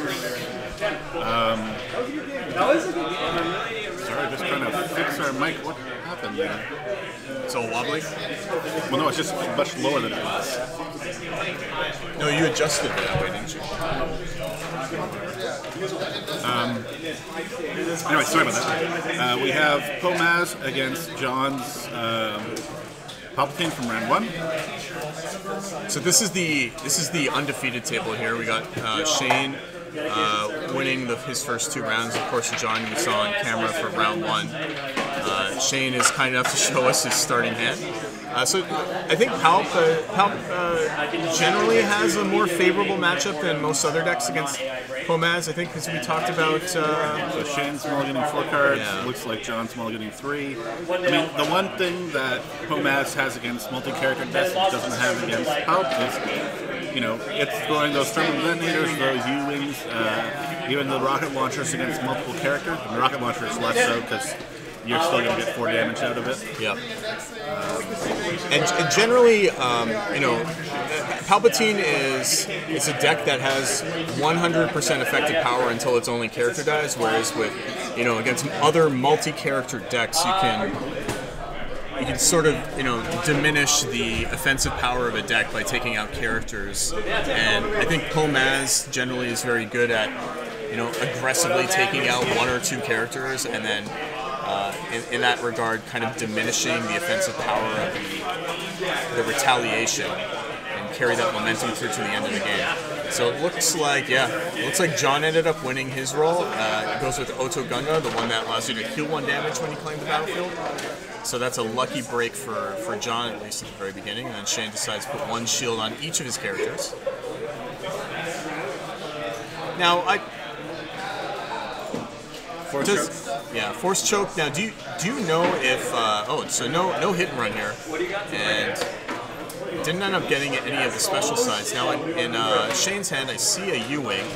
Sorry, just trying to fix our mic. What happened there? It's all wobbly? Well, no, it's just much lower than it was. No, you adjusted it that way, didn't you? Anyway, sorry about that. We have Pomaz against John's Palpatine from round 1. So this is the undefeated table here. We got Shane winning his first 2 rounds. Of course, John we saw on camera for round 1. Shane is kind enough to show us his starting hand. So I think Palp generally has a more favorable matchup than most other decks against Pomaz. I think because we talked about. So Shane's small getting 4 cards. Yeah. Looks like John's small getting 3. I mean, the one thing that Pomaz has against multi-character decks it doesn't have against Palp is, you know, it's throwing those thermal detonators, those U-wings, even the rocket launchers against multiple characters. And the rocket launcher is less so because you're still going to get 4 damage out of it. Yeah. And generally, you know, Palpatine is a deck that has 100% effective power until its only character dies, whereas with, you know, against other multi-character decks, you can sort of, you know, diminish the offensive power of a deck by taking out characters. And I think Pomaz generally is very good at, you know, aggressively taking out 1 or 2 characters and then in that regard, kind of diminishing the offensive power of the retaliation and carry that momentum through to the end of the game. So it looks like, John ended up winning his role. It goes with Oto Gunga, the one that allows you to heal 1 damage when you claim the battlefield. So that's a lucky break for John, at least at the very beginning. And then Shane decides to put 1 shield on each of his characters. Now, Force choke. Now, do you know if so no hit and run here, and didn't end up getting any of the special sides. Now in Shane's hand, I see a U-wing,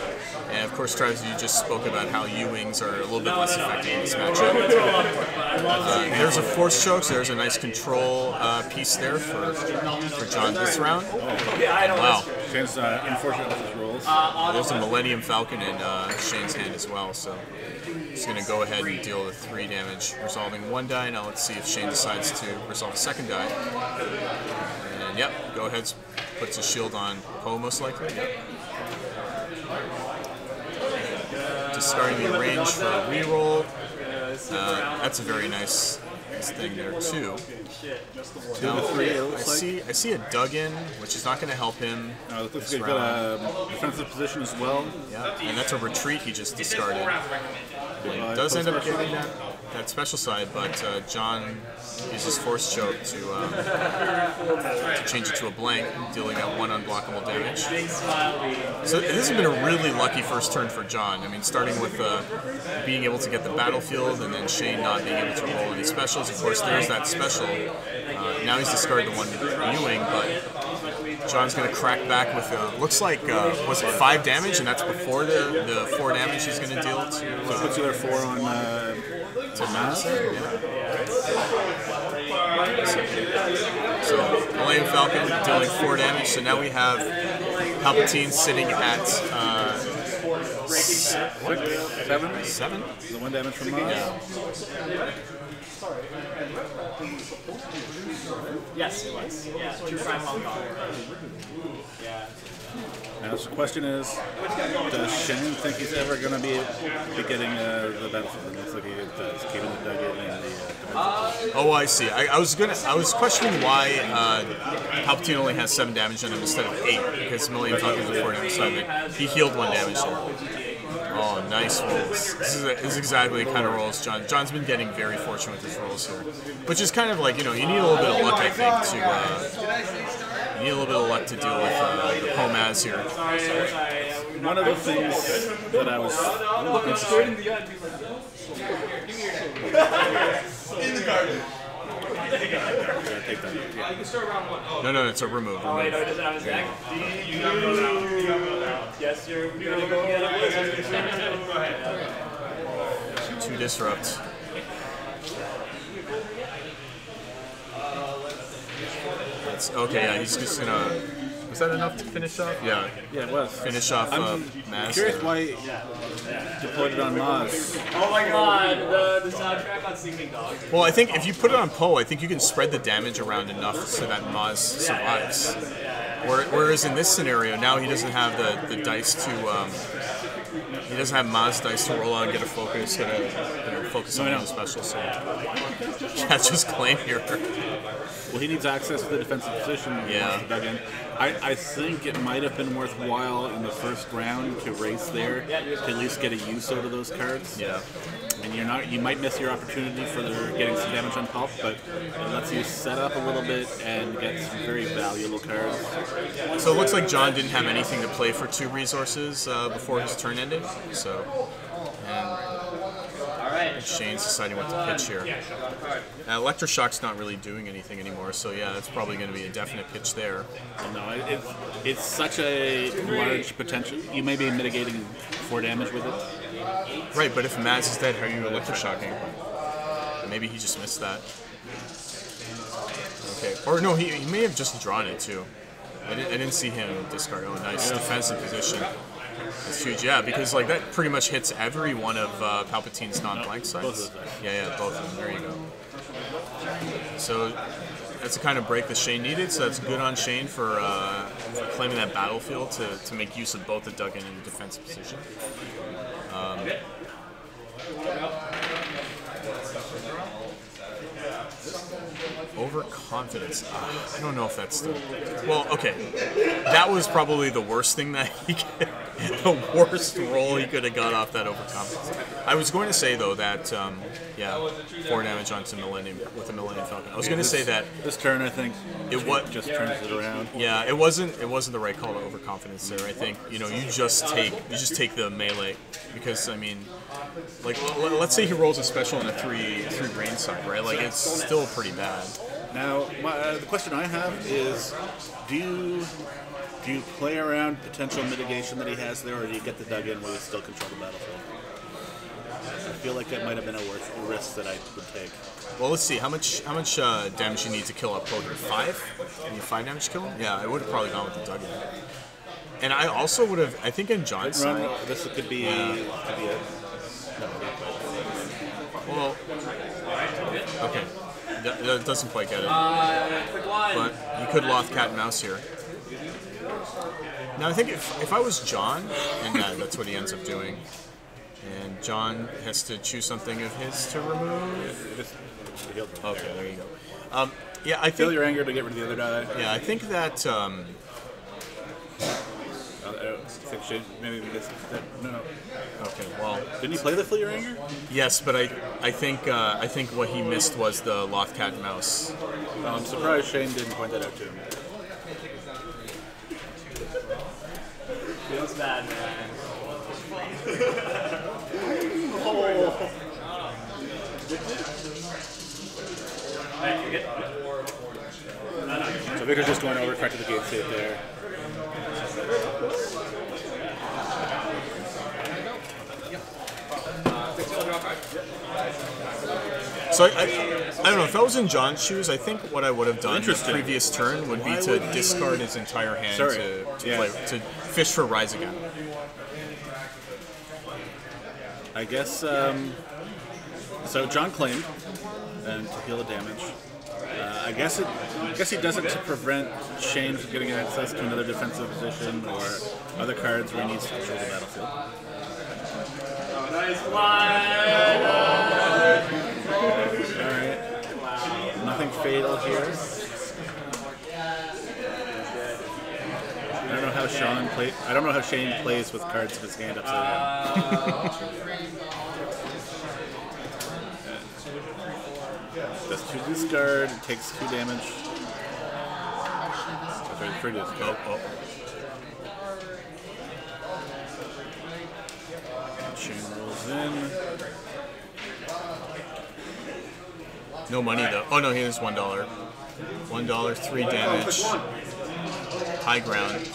and of course, Travis, you just spoke about how U-wings are a little bit less effective in this matchup. There's a force choke, so there's a nice control piece there for John this round. Wow. Shane's unfortunate with his rolls. There's a Millennium Falcon in Shane's hand as well, so he's going to go ahead and deal the 3 damage, resolving 1 die. Now let's see if Shane decides to resolve a 2nd die. And yep, go ahead, puts a shield on Poe most likely. Yep. Discarding the range for a reroll. That's a very nice thing there too. Now, I see a Duggan, which is not going to help him. Looks like he's got a defensive position as well. Yeah, and that's a retreat he just discarded. He does end up getting that special side, but John uses Force Choke to change it to a blank, dealing out 1 unblockable damage. So this has been a really lucky first turn for John. I mean, starting with being able to get the battlefield, and then Shane not being able to roll any specials. Of course, there's that special. Now he's discarded the 1 U-wing, but John's going to crack back with looks like, was it 5 damage, and that's before the 4 damage he's going to deal to... So it puts you there 4 on to Maz? So, Millennium Falcon dealing 4 damage, so now we have Palpatine sitting at... 7? The 1 damage from Maz? Yeah. Yes, it was. Yeah, 2 prime Hong Kong. Yeah. Now the question is, does Shane think he's ever going to be getting the battlefield? It looks like he does, keeping the Duggan and the Oh, I see. I was questioning why Palpatine only has 7 damage on him instead of 8, because Millennium Falcon is a 4 damage side. He healed 1 damage there. Oh, nice rolls. This is exactly the kind of rolls John's been getting very fortunate with his rolls here. Which is kind of like, you know, you need a little bit of luck, I think, to you need a little bit of luck to deal with the Pomaz here. One of the things that I was interested In the garden. No, it's a remove. Oh, wait, no, it doesn't have his deck. Yes, you're gonna go get a blizzard. 2 disrupt. Okay, yeah, he's just gonna Was that enough to finish off? Yeah. Yeah, it was. Finish off I'm Maz. curious why you deployed it on Maz. Oh my god, the soundtrack on Sleeping Dogs. Well, I think if you put it on Poe, I think you can spread the damage around enough so that Maz survives. Whereas in this scenario, now he doesn't have the dice to. He doesn't have Maz dice to roll out and get a focus, focus on the special. So yeah, just claim here. Well, he needs access to the defensive position. Yeah. I think it might have been worthwhile in the first round to race there to at least get a use out of those cards. Yeah. And you might miss your opportunity for getting some damage on pulp, but it lets you set up a little bit and get some very valuable cards. So it looks like John didn't have anything to play for 2 resources before his turn ended. So, and Shane's deciding what to pitch here. Electroshock's not really doing anything anymore, so yeah, that's probably going to be a definite pitch there. No, it's such a large potential. You may be mitigating 4 damage with it. Right, but if Maz is dead, how are you electroshocking? Maybe he just missed that. Okay, or no, he may have just drawn it too. I didn't see him discard. Oh, nice defensive position. It's huge, yeah, because like that pretty much hits every one of Palpatine's non-blank sides. Yeah, both of them. There you go. So that's the kind of break that Shane needed. So that's good on Shane for claiming that battlefield to make use of both the Duggan and the defensive position. Overconfidence. I don't know if that's the... Well, okay. That was probably the worst thing that he could... The worst roll he could have got off that overconfidence. I was going to say, though, that... 4 damage onto Millennium with the Millennium Falcon. I was going to say that... This turn, I think, just turns it around. Yeah, it wasn't the right call to overconfidence there. I think, you just take the melee. Because, I mean... Like, let's say he rolls a special on a 3 brain side, right? Like, it's still pretty bad. Now, the question I have is, do you play around potential mitigation that he has there, or do you get the dug in where you still control the battlefield? I feel like that might have been a risk that I would take. Well, let's see. How much damage you need to kill up Poder? 5? You need 5 damage to kill him? Yeah, I would have probably gone with the dug in. And I also would have, I think in John's side... This could be a... Well, okay. That doesn't quite get it. But you could loth cat and mouse here. Now I think if I was John, and that's what he ends up doing, and John has to choose something of his to remove. Okay, there you go. Yeah, I think. Feel your anger to get rid of the other die. Yeah, I think that. Maybe because no. Okay, well. Didn't you play the Feel Your Anger? Yes, but I think what he missed was the loth cat and mouse. I'm surprised Shane didn't point that out to him. Feels bad, man. So Victor's just going over corrected the gate state there. So I don't know, if I was in John's shoes, I think what I would have done the previous turn would be to discard his entire hand to fish for Rise Again. I guess, so John claimed, and to heal the damage. I guess he does it to prevent Shane from getting access to another defensive position or other cards where he needs to control the battlefield. Nice fly! Alright. Nothing fatal here. I don't know how Shane plays with cards of his hand upside down. Does 2 discard, it takes 2 damage. Sorry, 3 discard. Shane rolls in. No money though. Oh no, he has $1. $1, 3 damage. High ground.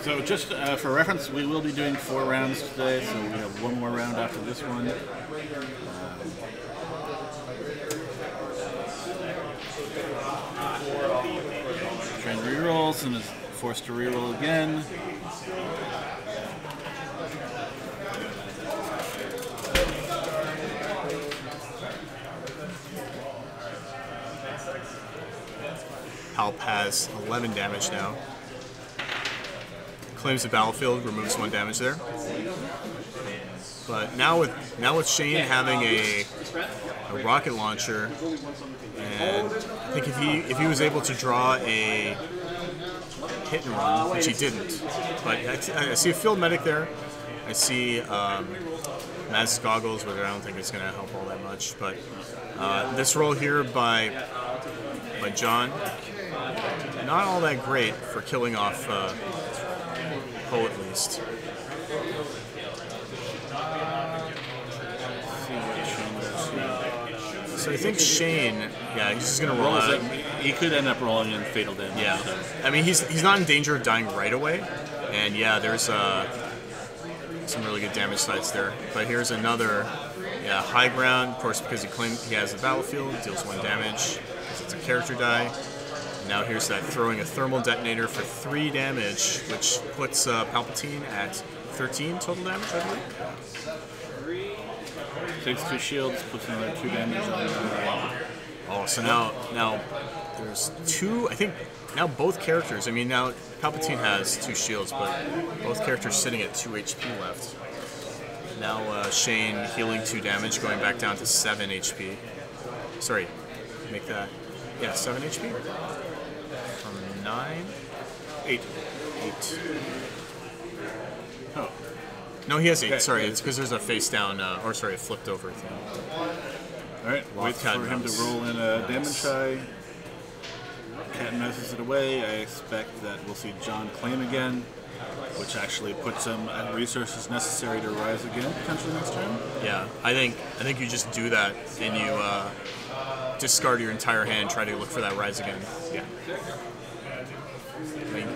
So just for reference, we will be doing 4 rounds today, so we have 1 more round after this one. Train rerolls and is forced to reroll again. Palp has 11 damage now. Claims the battlefield, removes 1 damage there. But now with Shane having a rocket launcher, and I think if he was able to draw a hit and run, which he didn't, but I see a field medic there. I see Maz's goggles, but I don't think it's going to help all that much. But this roll here by John, not all that great for killing off Poe at least. So I think Shane, yeah, he's just gonna roll out. He could end up rolling in fatal damage. Yeah, so. I mean he's not in danger of dying right away, and yeah, there's some really good damage sites there. But here's another, high ground, of course, because he has the battlefield, deals 1 damage, because it's a character die. And now here's that throwing a thermal detonator for 3 damage, which puts Palpatine at 13 total damage, I believe. Takes 2 shields, puts another 2 damage on. Oh, so now there's 2. I think now both characters. I mean, now Palpatine has 2 shields, but both characters sitting at 2 HP left. Now Shane healing 2 damage, going back down to 7 HP. Sorry, make that 7 HP from 9, 8. Oh. No, he has 8. Sorry, it's because there's a face down, a flipped over thing. Alright, wait for him to roll in a damage die. Cat messes it away. I expect that we'll see John claim again, which actually puts him at resources necessary to rise again, potentially next turn. Yeah, I think you just do that and you discard your entire hand, try to look for that rise again. Yeah. I mean,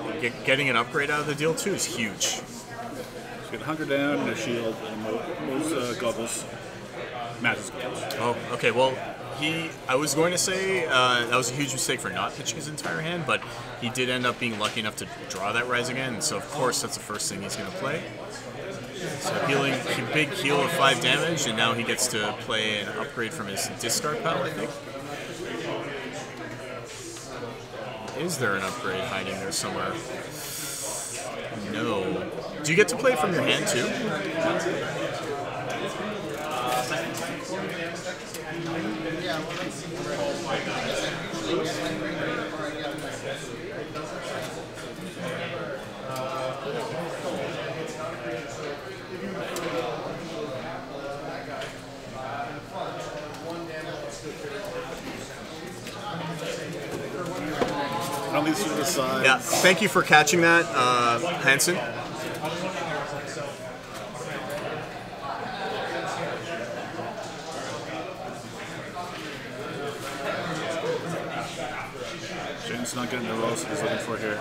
getting an upgrade out of the deal too is huge. Get Hunger down, and a shield, and those goggles. Maz's goggles. Oh, okay. Well, I was going to say that was a huge mistake for not pitching his entire hand, but he did end up being lucky enough to draw that rise again, and so of course that's the first thing he's going to play. So healing, big heal of 5 damage, and now he gets to play an upgrade from his discard pile, I think. Is there an upgrade hiding there somewhere? No. Do you get to play from your hand too? On these to the side. Yeah, thank you for catching that, Hanson. James not getting the rolls he's looking for here.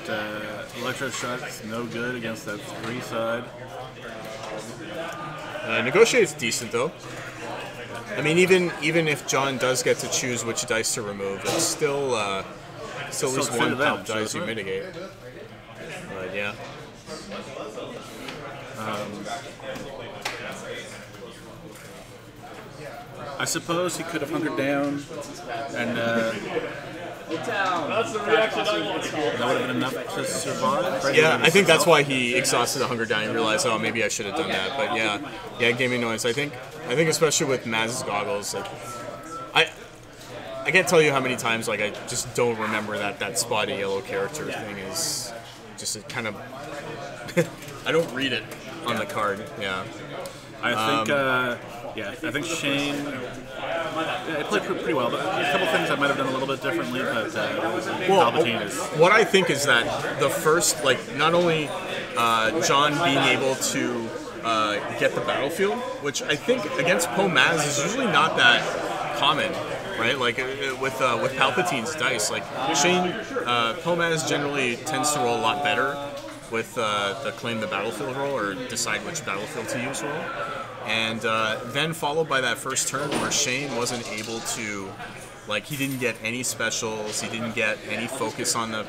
That electro shot's no good against that 3 side. Negotiate's decent though. I mean, even if John does get to choose which dice to remove, it's still at least 1 pump dice you mitigate. But yeah. I suppose he could have hungered down and That's the reaction I want. that would have been enough to survive. Right? Yeah, I think that's why he exhausted the hunger die and realized, oh, maybe I should have done that. But yeah, gaming noise. I think especially with Maz's goggles, like, I can't tell you how many times I just don't remember that spotty yellow character thing is just a kind of I don't read it on the card. Yeah. I think Shane. Yeah, he played pretty well, but a couple things I might have done a little bit differently. But Palpatine is. What I think is that the first, not only John being able to get the battlefield, which I think against Pomaz is usually not that common, right? Like with Palpatine's dice, like Shane Pomaz generally tends to roll a lot better with the claim the battlefield roll or decide which battlefield to use roll, and then followed by that first turn where Shane wasn't able to. Like, he didn't get any specials, he didn't get any focus on the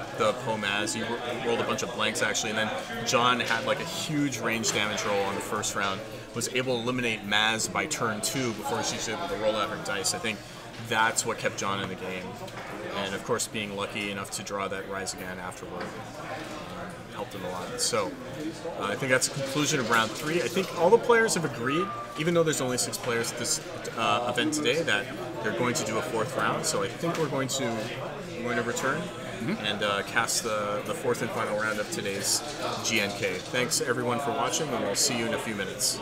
Pomaz, he rolled a bunch of blanks actually, and then John had like a huge range damage roll on the first round, was able to eliminate Maz by turn 2 before she was able to roll out her dice. I think that's what kept John in the game, and of course being lucky enough to draw that Rise Again afterward helped him a lot. So I think that's the conclusion of round 3. I think all the players have agreed, even though there's only 6 players at this event today, that they're going to do a 4th round. So I think we're going to return and cast the 4th and final round of today's GNK. Thanks everyone for watching, and we'll see you in a few minutes.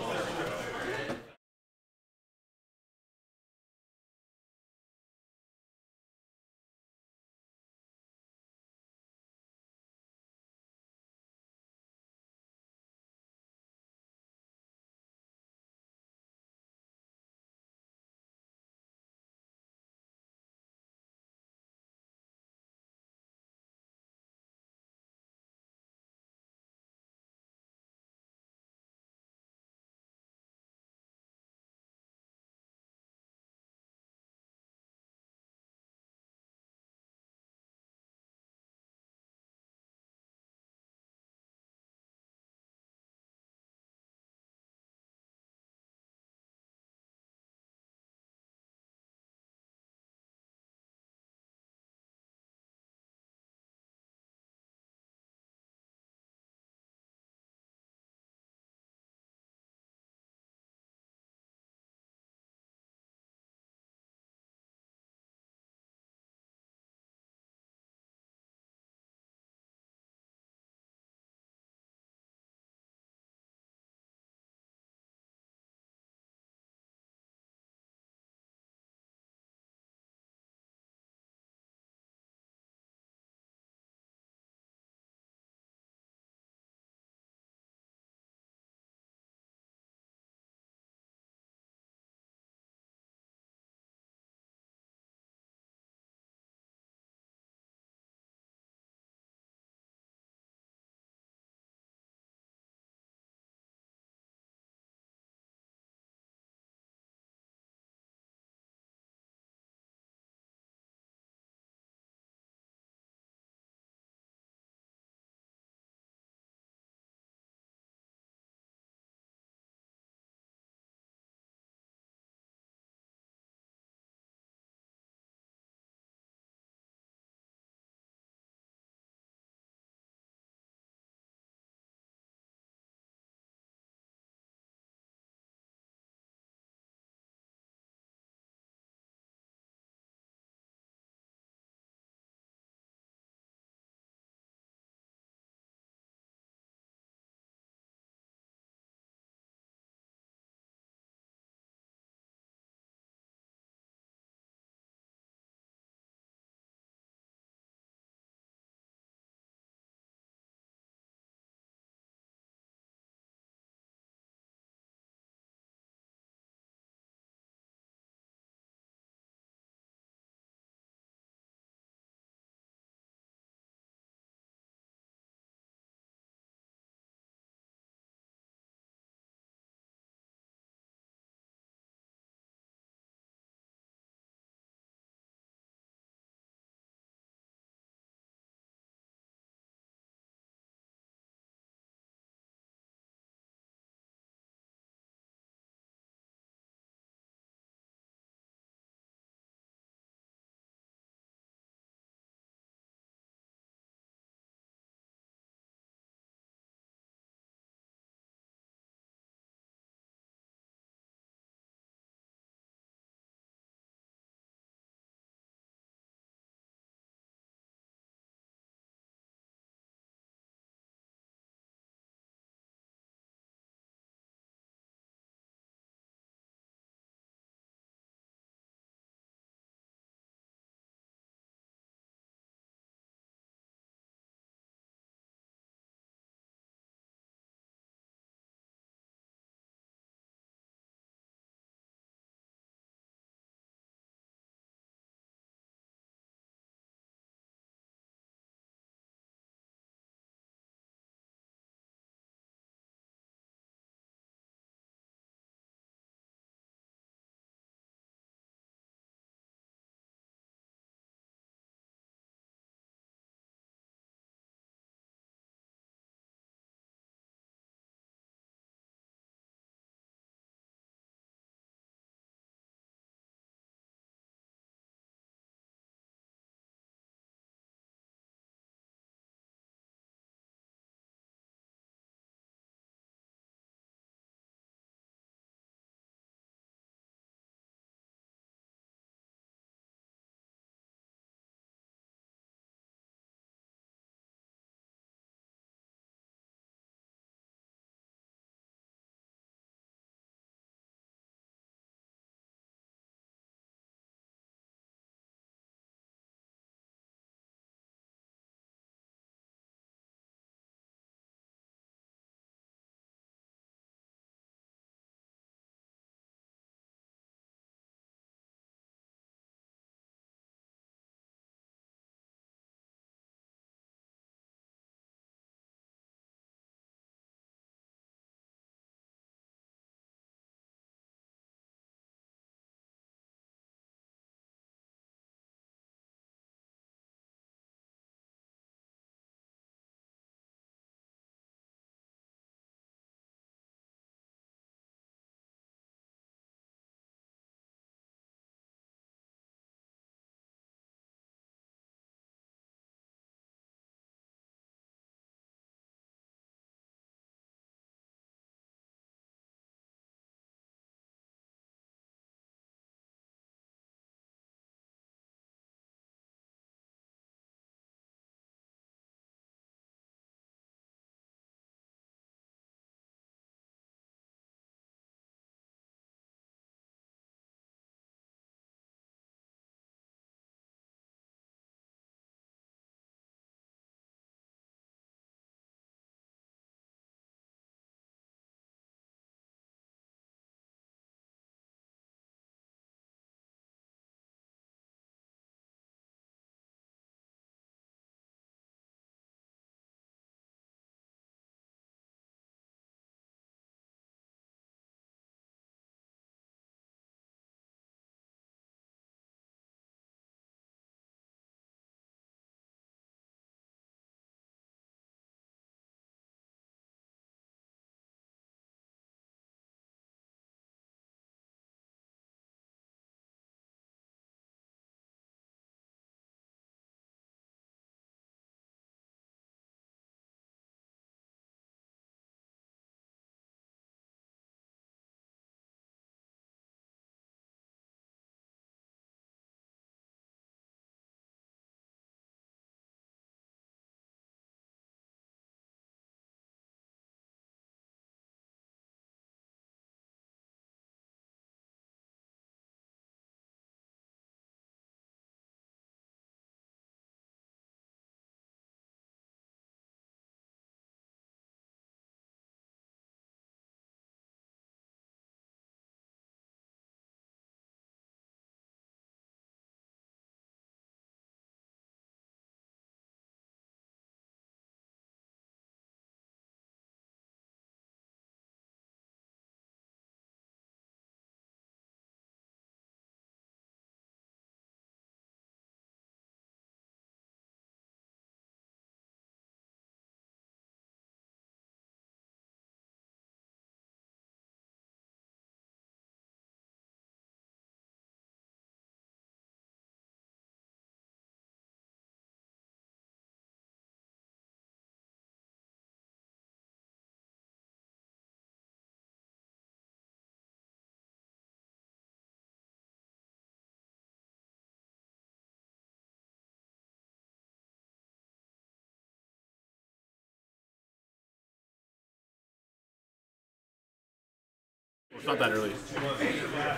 It's not that early.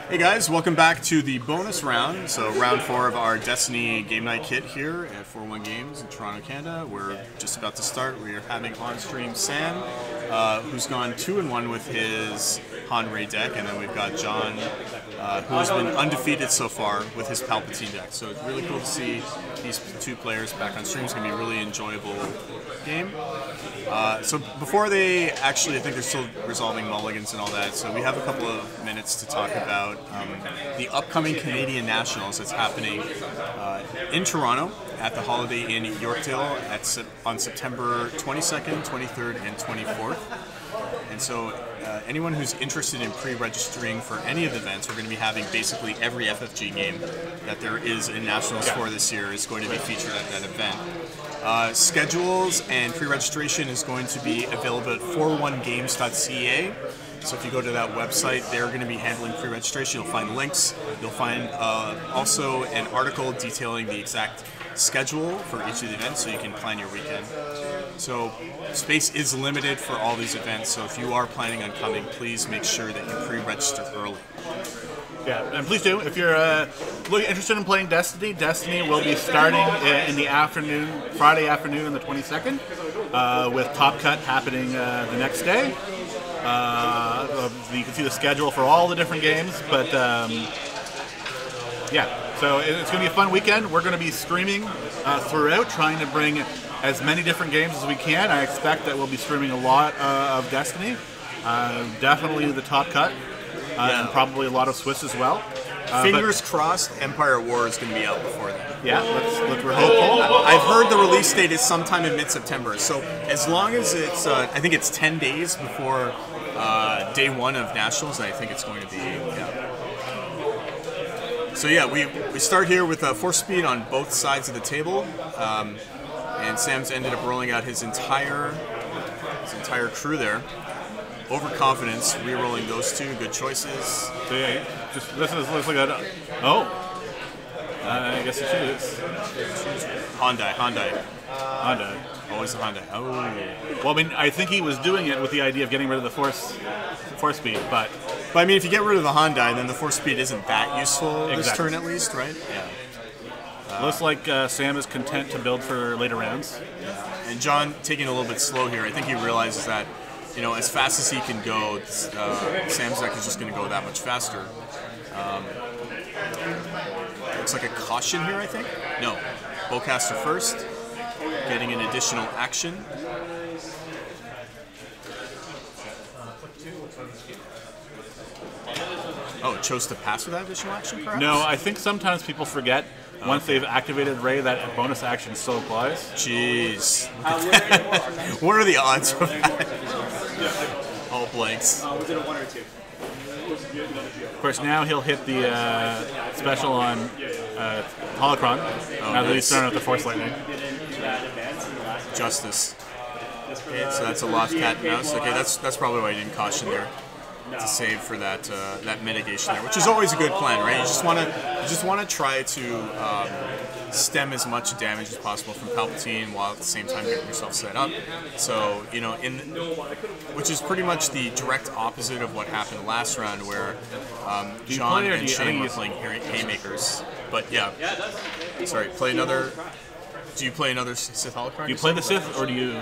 Hey guys, welcome back to the bonus round. So round 4 of our Destiny Game Night Kit here at 401 Games in Toronto, Canada. We're just about to start. We're having on stream Sam, who's gone 2-1 with his Han Ray deck, and then we've got John, who's been undefeated so far with his Palpatine deck. So it's really cool to see these two players back on stream. It's going to be a really enjoyable game. So before they actually, I think they're still resolving mulligans and all that, so we have a couple of minutes to talk about the upcoming Canadian Nationals that's happening in Toronto at the Holiday Inn Yorkdale on September 22nd, 23rd, and 24th. And so anyone who's interested in pre-registering for any of the events, we're going to be having basically every FFG game that there is in Nationals for this year is going to be featured at that event. Schedules and pre-registration is going to be available at 401games.ca. So if you go to that website, they're going to be handling pre-registration. You'll find links. You'll find also an article detailing the exact schedule for each of the events so you can plan your weekend. So space is limited for all these events, so if you are planning on coming, please make sure that you pre-register early. Yeah, and please do. If you're interested in playing Destiny, Destiny will be starting in the afternoon, Friday afternoon on the 22nd, with Top Cut happening the next day. You can see the schedule for all the different games, but yeah, so it's going to be a fun weekend. We're going to be streaming throughout, trying to bring as many different games as we can. I expect that we'll be streaming a lot of Destiny, definitely the Top Cut. And probably a lot of Swiss as well. Fingers crossed, Empire War is going to be out before then. Yeah, we're hopeful. I've heard the release date is sometime in mid-September, so as long as it's, I think it's 10 days before day 1 of Nationals, I think it's going to be, yeah. So yeah, we start here with 4-speed on both sides of the table, and Sam's ended up rolling out his entire crew there. Overconfidence, re-rolling those two, good choices. So yeah, this looks like a... Oh! I guess it is. Hyundai. Always a Hyundai. Oh. Well, I mean, I think he was doing it with the idea of getting rid of the force speed, but... But I mean, if you get rid of the Hyundai, then the 4-speed isn't that useful this turn at least, right? Yeah. Looks like Sam is content to build for later rounds. Yeah. And John taking it a little bit slow here. I think he realizes that, you know, as fast as he can go, Sam's deck is just going to go that much faster. Looks like a caution here, I think? No. Bowcaster first, getting an additional action. Oh, it chose to pass with that additional action, perhaps? No, I think sometimes people forget once they've activated Ray that a bonus action still applies. Jeez. What are the odds of that? All blanks. Was it a 1 or 2? Of course, now he'll hit the special on Holocron. Now that he's starting with the Force Lightning. Justice. Okay, so that's a Lost Cat Mouse. Okay, that's probably why I didn't caution there. To save for that that mitigation there, which is always a good plan, right? You just want to try to stem as much damage as possible from Palpatine while at the same time getting yourself set up. So you know, which is pretty much the direct opposite of what happened last round, where John and Shane were playing haymakers. But yeah, sorry, play another. Do you play another Sith Holocron? Do you play the Sith, or do you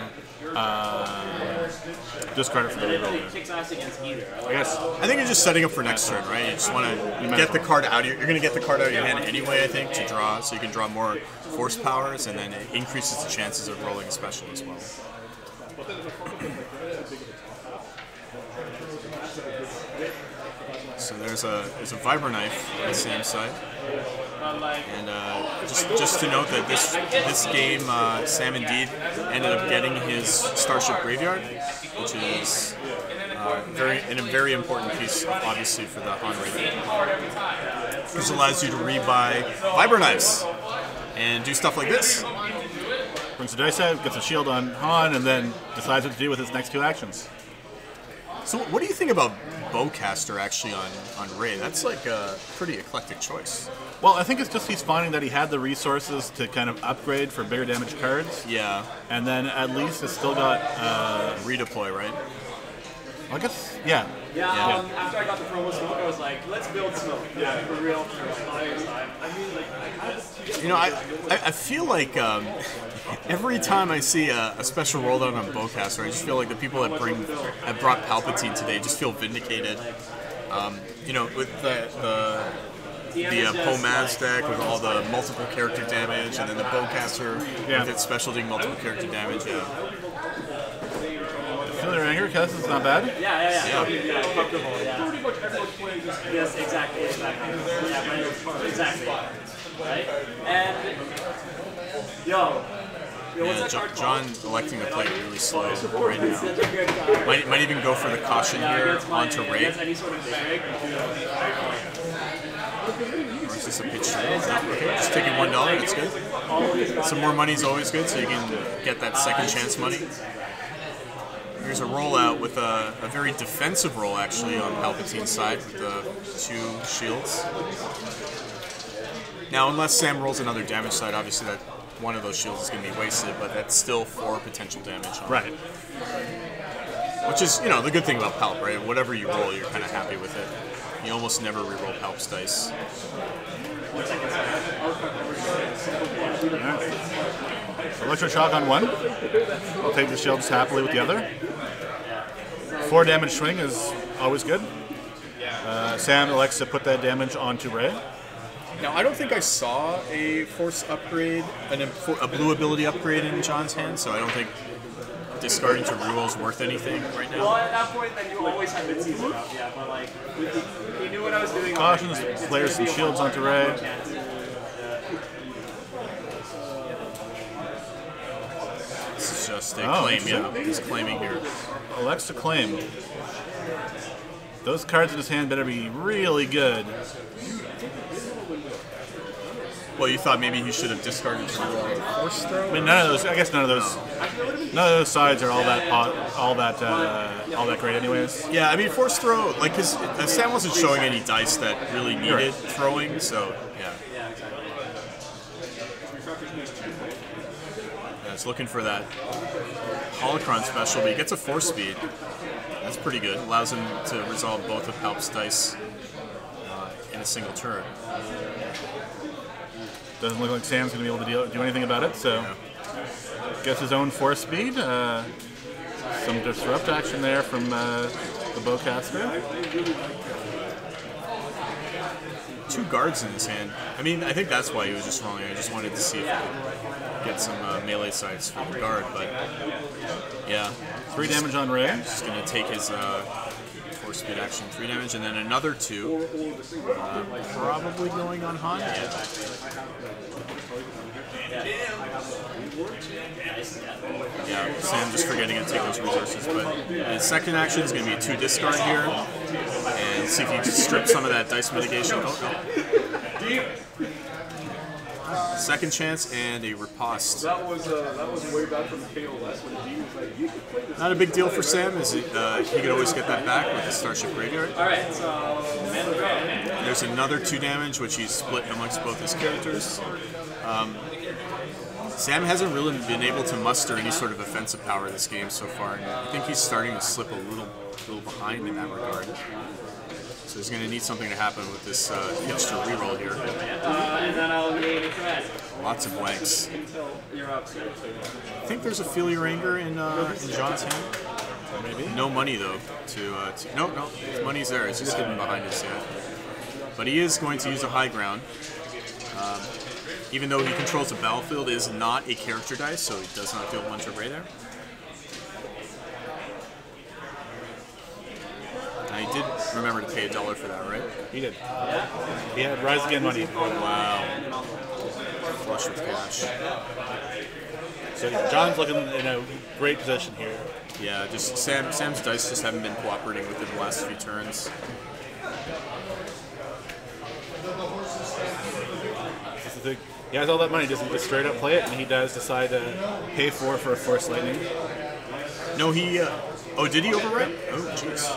discard it for the reroll? I think you're just setting up for next turn, right? You just want to get the card out of you're going to get the card out of your hand anyway, I think, to draw, so you can draw more force powers, and then it increases the chances of rolling a special as well. So there's a Vibra Knife on the same side. And just to note that this game, Sam indeed ended up getting his Starship Graveyard, which is a very important piece, obviously, for the Han Ray. Which allows you to rebuy Vibra Knives and do stuff like this. Brings the dice out, gets a shield on Han, and then decides what to do with his next 2 actions. So what do you think about Bowcaster actually on Ray? That's like a pretty eclectic choice. Well, I think it's just he's finding that he had the resources to kind of upgrade for bigger damage cards. Yeah. And then at least it's still got... redeploy, right? I guess, yeah. Yeah. After I got the promo smoke, I was like, let's build smoke. Yeah, for real. I mean, like, You know, I feel like every time I see a special rollout on Bowcaster, I just feel like the people that brought Palpatine today just feel vindicated. You know, with the Pomaz deck with all the multiple character damage, and then the Bowcaster with its special doing multiple character damage. Yeah. Feeling right here, Cass, is not bad. Yeah, comfortable, yeah. Yes, exactly. Yeah, exactly. Right? And, what's that card John electing to play really slow right now. Might even go for the caution here onto Ray. Any sort of dig. Or is this a pitch? Okay, just taking $1, that's good. Some more money is always good, so you can get that second chance money. Here's a rollout with a very defensive roll, actually, on Palpatine's side with the 2 shields. Now, unless Sam rolls another damage side, obviously that one of those shields is going to be wasted, but that's still 4 potential damage. Right. Which is, you know, the good thing about Palp, right? Whatever you roll, you're kind of happy with it. You almost never reroll Palp's dice. Electro Shock on 1. I'll take the shields happily with the other. 4 damage swing is always good. Sam elects to put that damage onto Ray. Now, I don't think I saw a force upgrade, a blue ability upgrade in John's hand, so I don't think discarding to reroll is worth anything right now. Well, at that point, then you always have been season up, yeah, but like, he knew what I was doing. Cautions, layers some shields onto Ray. This is just a claim, yeah. He's claiming here. Elects to claim. Those cards in his hand better be really good. Well, you thought maybe he should have discarded to reroll force throw? I mean, none of those sides are all that great, anyways. Yeah, I mean, force throw, like, because Sam wasn't showing any dice that really needed throwing, so yeah. Yeah, it's looking for that Holocron special, but he gets a force speed. That's pretty good. Allows him to resolve both of Palp's dice in a single turn. Doesn't look like Sam's going to be able to do anything about it, so gets his own force speed. Some disrupt action there from the Bowcaster. 2 guards in his hand. I mean, I think that's why he was just rolling. I just wanted to see if he could get some melee sides for the guard, but yeah. 3 damage on Ray. Just going to take his force speed action, 3 damage, and then another 2. Probably going on Han. Yeah, Sam just forgetting to take those resources, but his second action is going to be a 2 discard here, and see if he can strip some of that dice mitigation. Oh, no. Second chance and a riposte. That was way back from KOS when he was like, you could play this. Not a big deal for Sam, as he could always get that back with the Starship Graveyard. Alright, so There's another 2 damage, which he's split amongst both his characters. Sam hasn't really been able to muster any sort of offensive power this game so far, and I think he's starting to slip a little behind in that regard. So he's going to need something to happen with this pitch to reroll here. and then I'll gain a threat. Lots of blanks. Until you're up. I think there's a Feely Ranger in John's hand. Maybe. No money though. No, his money's there. It's just hidden behind his hand. But he is going to use a high ground. Even though he controls the battlefield, it is not a character dice, so he does not deal 1 to Ray there. Now he did remember to pay $1 for that, right? He did. He had Rise Again money. Wow. Flush with cash. So John's looking in a great position here. Yeah, just Sam's dice just haven't been cooperating with him the last few turns. This is the, he has all that money. Does he just straight up play it? And he does decide to pay for a Force Lightning. No, he... oh, did he overwrite? Oh, jeez.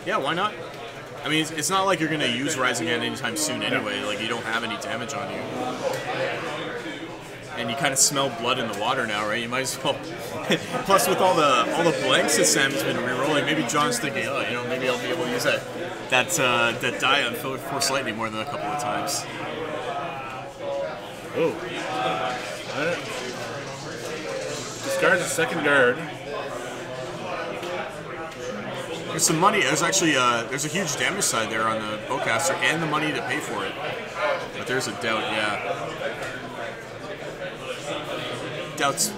Yeah, why not? I mean, it's not like you're going to use Rise Again anytime soon anyway. Like, you don't have any damage on you. And you kind of smell blood in the water now, right? You might as well... Plus, with all the blanks that Sam's been re-rolling, maybe John's thinking, oh, you know, maybe I'll be able to use that that die on Force Lightning more than a couple of times. Oh. Discards the second guard. There's some money. There's actually there's a huge damage side there on the bowcaster and the money to pay for it. But there's a doubt, yeah. Doubt's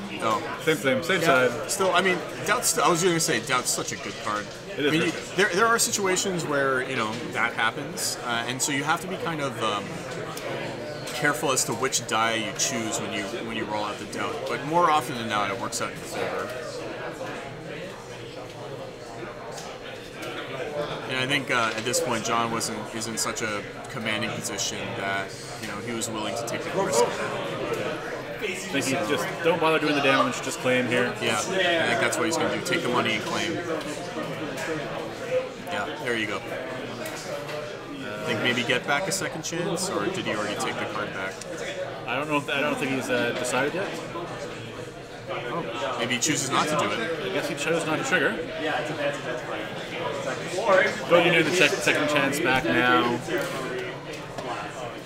Same thing, same side. Still, I mean, Doubt's. I was going to say Doubt's such a good card. It is I mean, very there are situations where that happens, and so you have to be kind of careful as to which die you choose when you roll out the Doubt. But more often than not, it works out in your favor. And I think at this point, John is in such a commanding position that he was willing to take the risk. I think he just don't bother doing the damage, just claim here. Yeah, I think that's what he's going to do. Take the money and claim. Yeah, there you go. Think maybe get back a second chance, or did he already take the card back? I don't know. I don't think he's decided yet. Oh, maybe he chooses not to do it. I guess he chose not to trigger. Yeah, it's a bad But you do the second chance back now.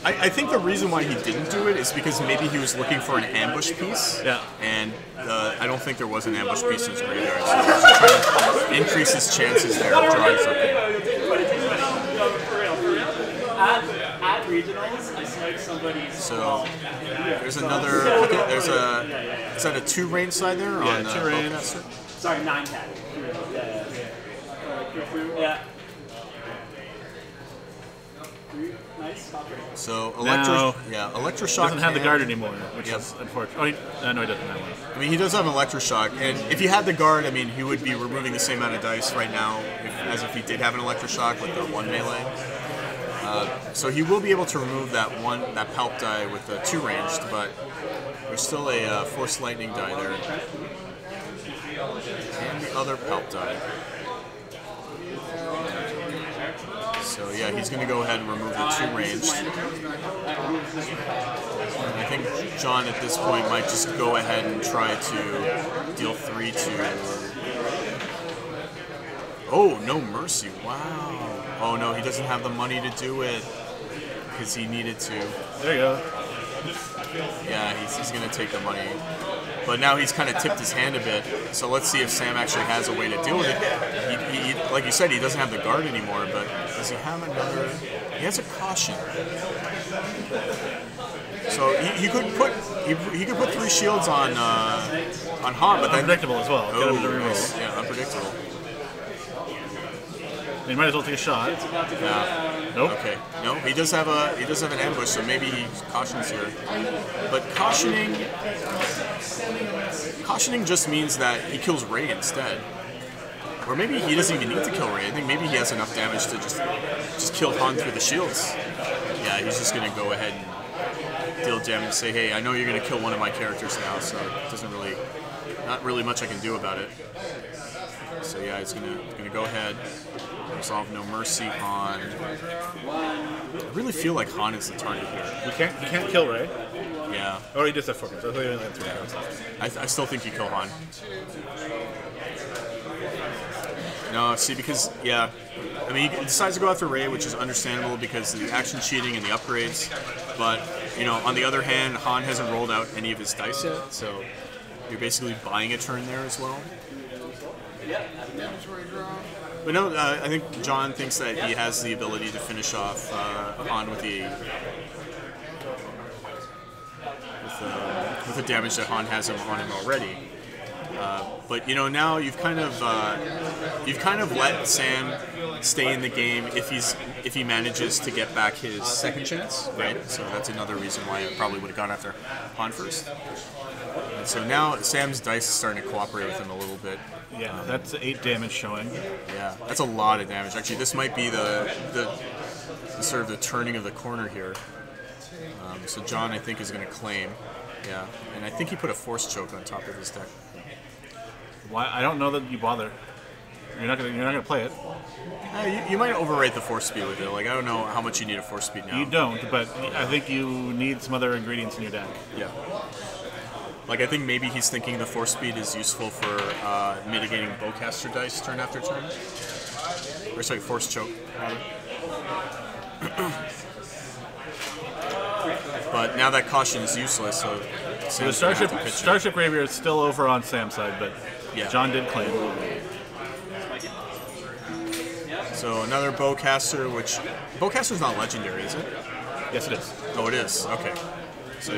I think the reason why he didn't do it is because maybe he was looking for an ambush piece. Yeah. And I don't think there was an ambush piece in his graveyard, so he was just trying to increase his chances there of drawing something. At regionals, I sniped somebody's. So there's another. There's a. Is that a 2 range side there? Yeah, on the 2 range. bowcaster? Sorry, 9 cat. Yeah. Nice. So Now, electroshock doesn't have the can- guard anymore, which Yep. is unfortunate. Oh, no, he doesn't have one. I mean, he does have an electroshock, and if he had the guard, I mean, he would be removing the same amount of dice right now as if he did have an electroshock with the 1 melee. So he will be able to remove that palp die with the 2 ranged, but there's still a Force Lightning die there, and the other palp die. So yeah, he's going to go ahead and remove the 2 ranged. I think John at this point might just go ahead and try to deal 3 to... Oh, no mercy, wow. Oh no, he doesn't have the money to do it because he needed to. There you go. Yeah, he's going to take the money. But now he's kind of tipped his hand a bit, so let's see if Sam actually has a way to deal with it. He like you said, he doesn't have the guard anymore, but does he have another? He has a caution. So he could put 3 shields on Han, but then Unpredictable as well. Get him to reroll. nice. Yeah, unpredictable. He might as well take a shot. Yeah. Nope. Okay. No, he does have an ambush, so maybe he cautions here. But cautioning just means that he kills Ray instead. Or maybe he doesn't even need to kill Ray. I think maybe he has enough damage to just kill Han through the shields. Yeah, he's just gonna go ahead and deal damage and say, hey, I know you're gonna kill one of my characters now, so it doesn't really, not really much I can do about it. So yeah, he's gonna go ahead. Resolve No Mercy on. I really feel like Han is the target here. He can't kill Ray. Yeah. Oh, he just have 4 cards. I thought he only had 3 cards. I still think you kill Han. No, see, because, yeah. I mean, he decides to go after Ray, which is understandable because of the action cheating and the upgrades. But, on the other hand, Han hasn't rolled out any of his dice yet, so you're basically buying a turn there as well. But no, I think John thinks that he has the ability to finish off Han with the damage that Han has on him already. But now you've kind of let Sam stay in the game if he manages to get back his second chance, right? So that's another reason why I probably would have gone after Han first. And so now Sam's dice is starting to cooperate with him a little bit. Yeah, that's 8 damage showing. Yeah, that's a lot of damage. Actually, this might be the sort of the turning of the corner here. So John, I think, is going to claim. Yeah, and I think he put a force choke on top of his deck. Why? I don't know that you bother. You're not gonna play it. You might overrate the force speed with it. Like, I don't know how much you need a force speed now. You don't, but I think you need some other ingredients in your deck. Yeah. Like, I think maybe he's thinking the force speed is useful for mitigating bowcaster dice turn after turn. Or sorry, force choke, rather. But now that caution is useless, so So the Starship Graveyard is still over on Sam's side, but Yeah. John did claim. So another Bowcaster, which Bowcaster's not legendary, is it? Yes, it is. Oh, it is. Okay. So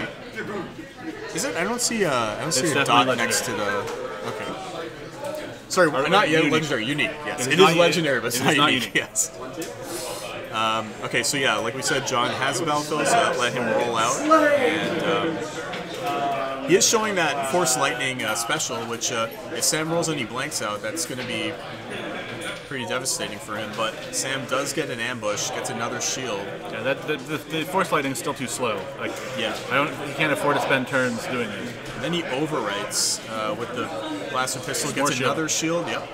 is it? I don't see a definitely dot legendary. next to the. Okay. Sorry, not yet unique. legendary. Unique. Yes, It is it not is u- legendary, but it's it not is not unique. unique. Yes. Okay, so yeah, like we said, John has a Battlefield, so that let him roll out, and he is showing that Force Lightning special, which if Sam rolls any blanks out, that's going to be pretty devastating for him. But Sam does get an ambush, gets another shield. Yeah, the Force Lightning is still too slow. Like, Yeah. he can't afford to spend turns doing it. And then he overwrites with the blaster pistol, More gets shield. another shield. Yep.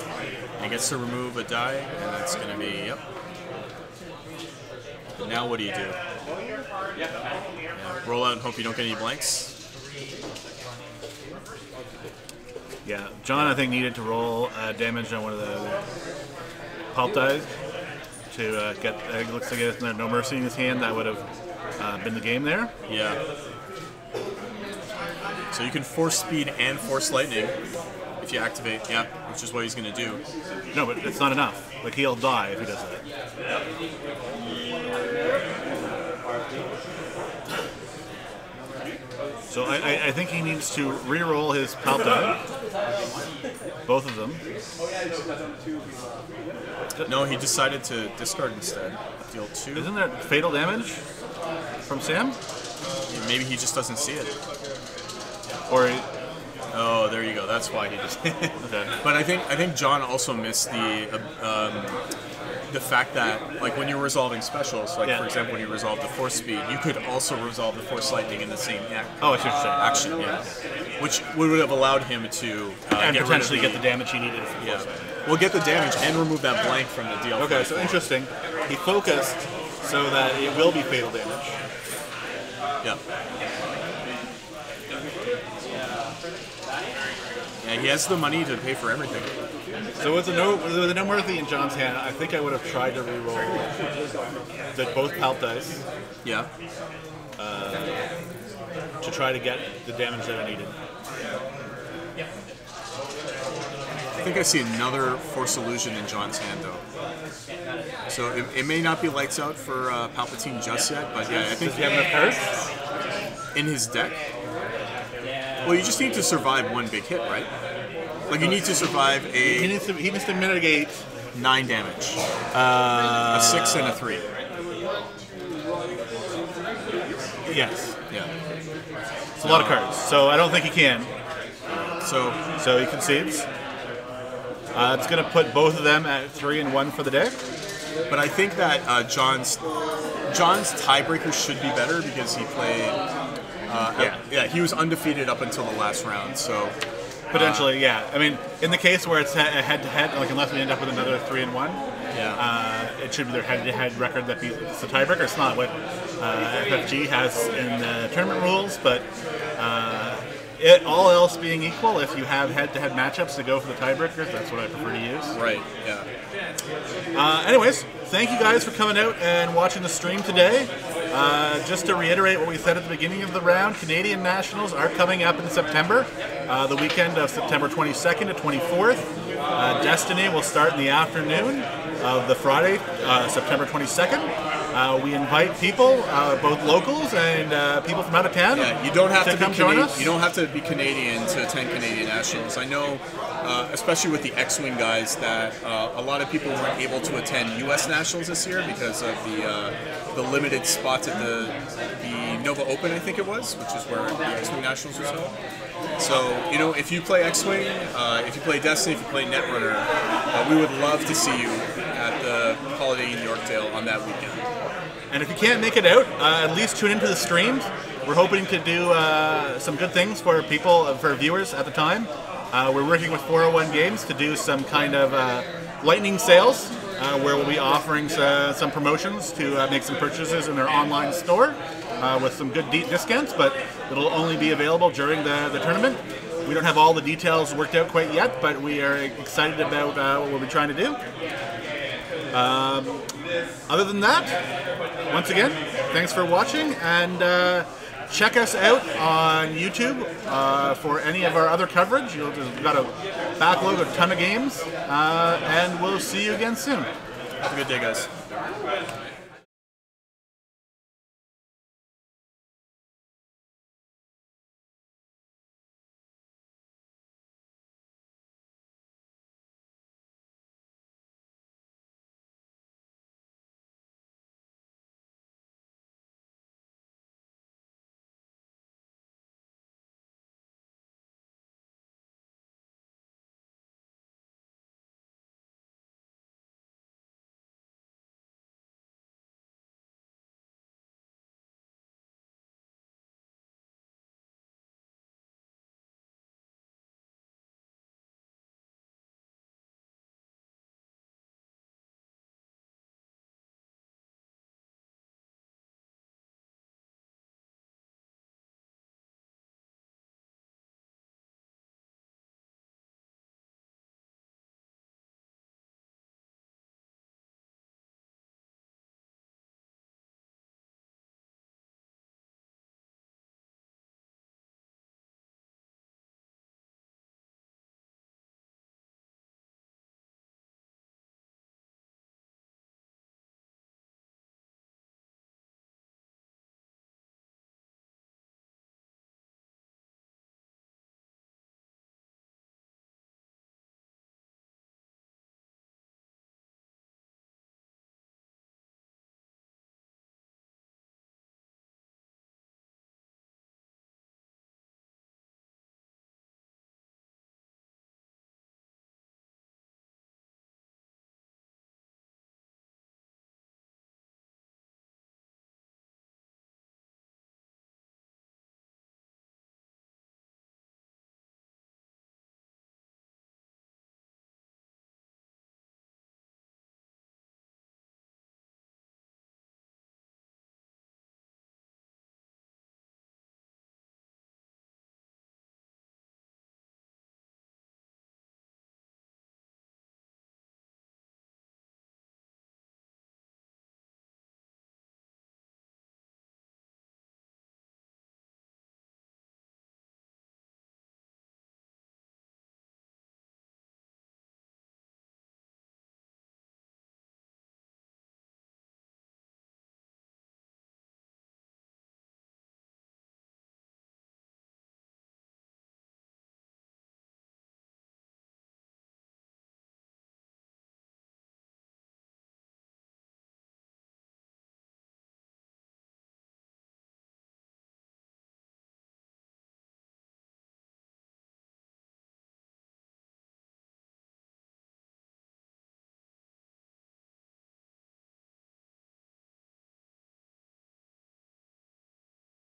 And he gets to remove a die, and that's going to be yep. And now what do you do? Yeah, roll out and hope you don't get any blanks. Yeah, John, I think, needed to roll damage on one of the pulp dies to get. It looks like he has no mercy in his hand. That would have been the game there. Yeah. So you can force speed and force lightning if you activate. Yeah, which is what he's going to do. No, but it's not enough. Like, he'll die if he does that. So I think he needs to re-roll his pulp die. Both of them. No, he decided to discard instead. Deal 2. Isn't there fatal damage from Sam? Maybe he just doesn't see it. Or Oh, there you go. That's why he just. okay. But I think John also missed the fact that, like, when you're resolving specials, like, Yeah. for example, when you resolve the force speed, you could also resolve the force lightning in the same Oh, I see what you're saying. action, yeah. Which would have allowed him to And get potentially rid of get the damage he needed. yeah. We'll get the damage and remove that blank from the deal. Okay, so interesting. He focused so that it will be fatal damage. Yeah. Yeah, he has the money to pay for everything. So with the no mercy in John's hand, I think I would have tried to re-roll both pulp dice Yeah. to try to get the damage that I needed. I think I see another Force Illusion in John's hand, though. So it may not be lights out for Palpatine just yet, but yeah, I think Does he have enough cards? in his deck. Well, you just need to survive one big hit, right? Like, you need to survive He a needs to mitigate. 9 damage, a 6 and a 3. Yes, Yeah. it's a lot of cards. So I don't think he can. So So he concedes. It's going to put both of them at 3 and 1 for the day. but I think that John's tiebreaker should be better because he played. Yeah, he was undefeated up until the last round. So Potentially, yeah. I mean, in the case where it's head-to-head, like unless we end up with another 3 and 1, yeah, it should be their head-to-head record that beats the tiebreaker. It's not what FFG has in the tournament rules, but all else being equal, if you have head-to-head matchups to go for the tiebreakers, that's what I prefer to use. right, yeah. Anyways, thank you guys for coming out and watching the stream today. Just to reiterate what we said at the beginning of the round, Canadian Nationals are coming up in September, the weekend of September 22nd to 24th. Destiny will start in the afternoon of the Friday, September 22nd. We invite people, both locals and people from out of town, Yeah, you don't have to come join us. You don't have to be Canadian to attend Canadian Nationals. I know, especially with the X-Wing guys, that a lot of people weren't able to attend U.S. Nationals this year because of the limited spots at the Nova Open, I think it was, which is where the X-Wing Nationals was held. So, you know, if you play X-Wing, if you play Destiny, if you play Netrunner, we would love to see you at the Holiday in Yorkdale on that weekend. And if you can't make it out, at least tune into the streams. We're hoping to do some good things for people, for viewers at the time. We're working with 401 Games to do some kind of lightning sales, where we'll be offering some promotions to make some purchases in their online store with some good deep discounts, but it'll only be available during the tournament. We don't have all the details worked out quite yet, but we are excited about what we'll be trying to do. Other than that, once again, thanks for watching, and check us out on YouTube for any of our other coverage. We've got a backlog of a ton of games, and we'll see you again soon. Have a good day, guys.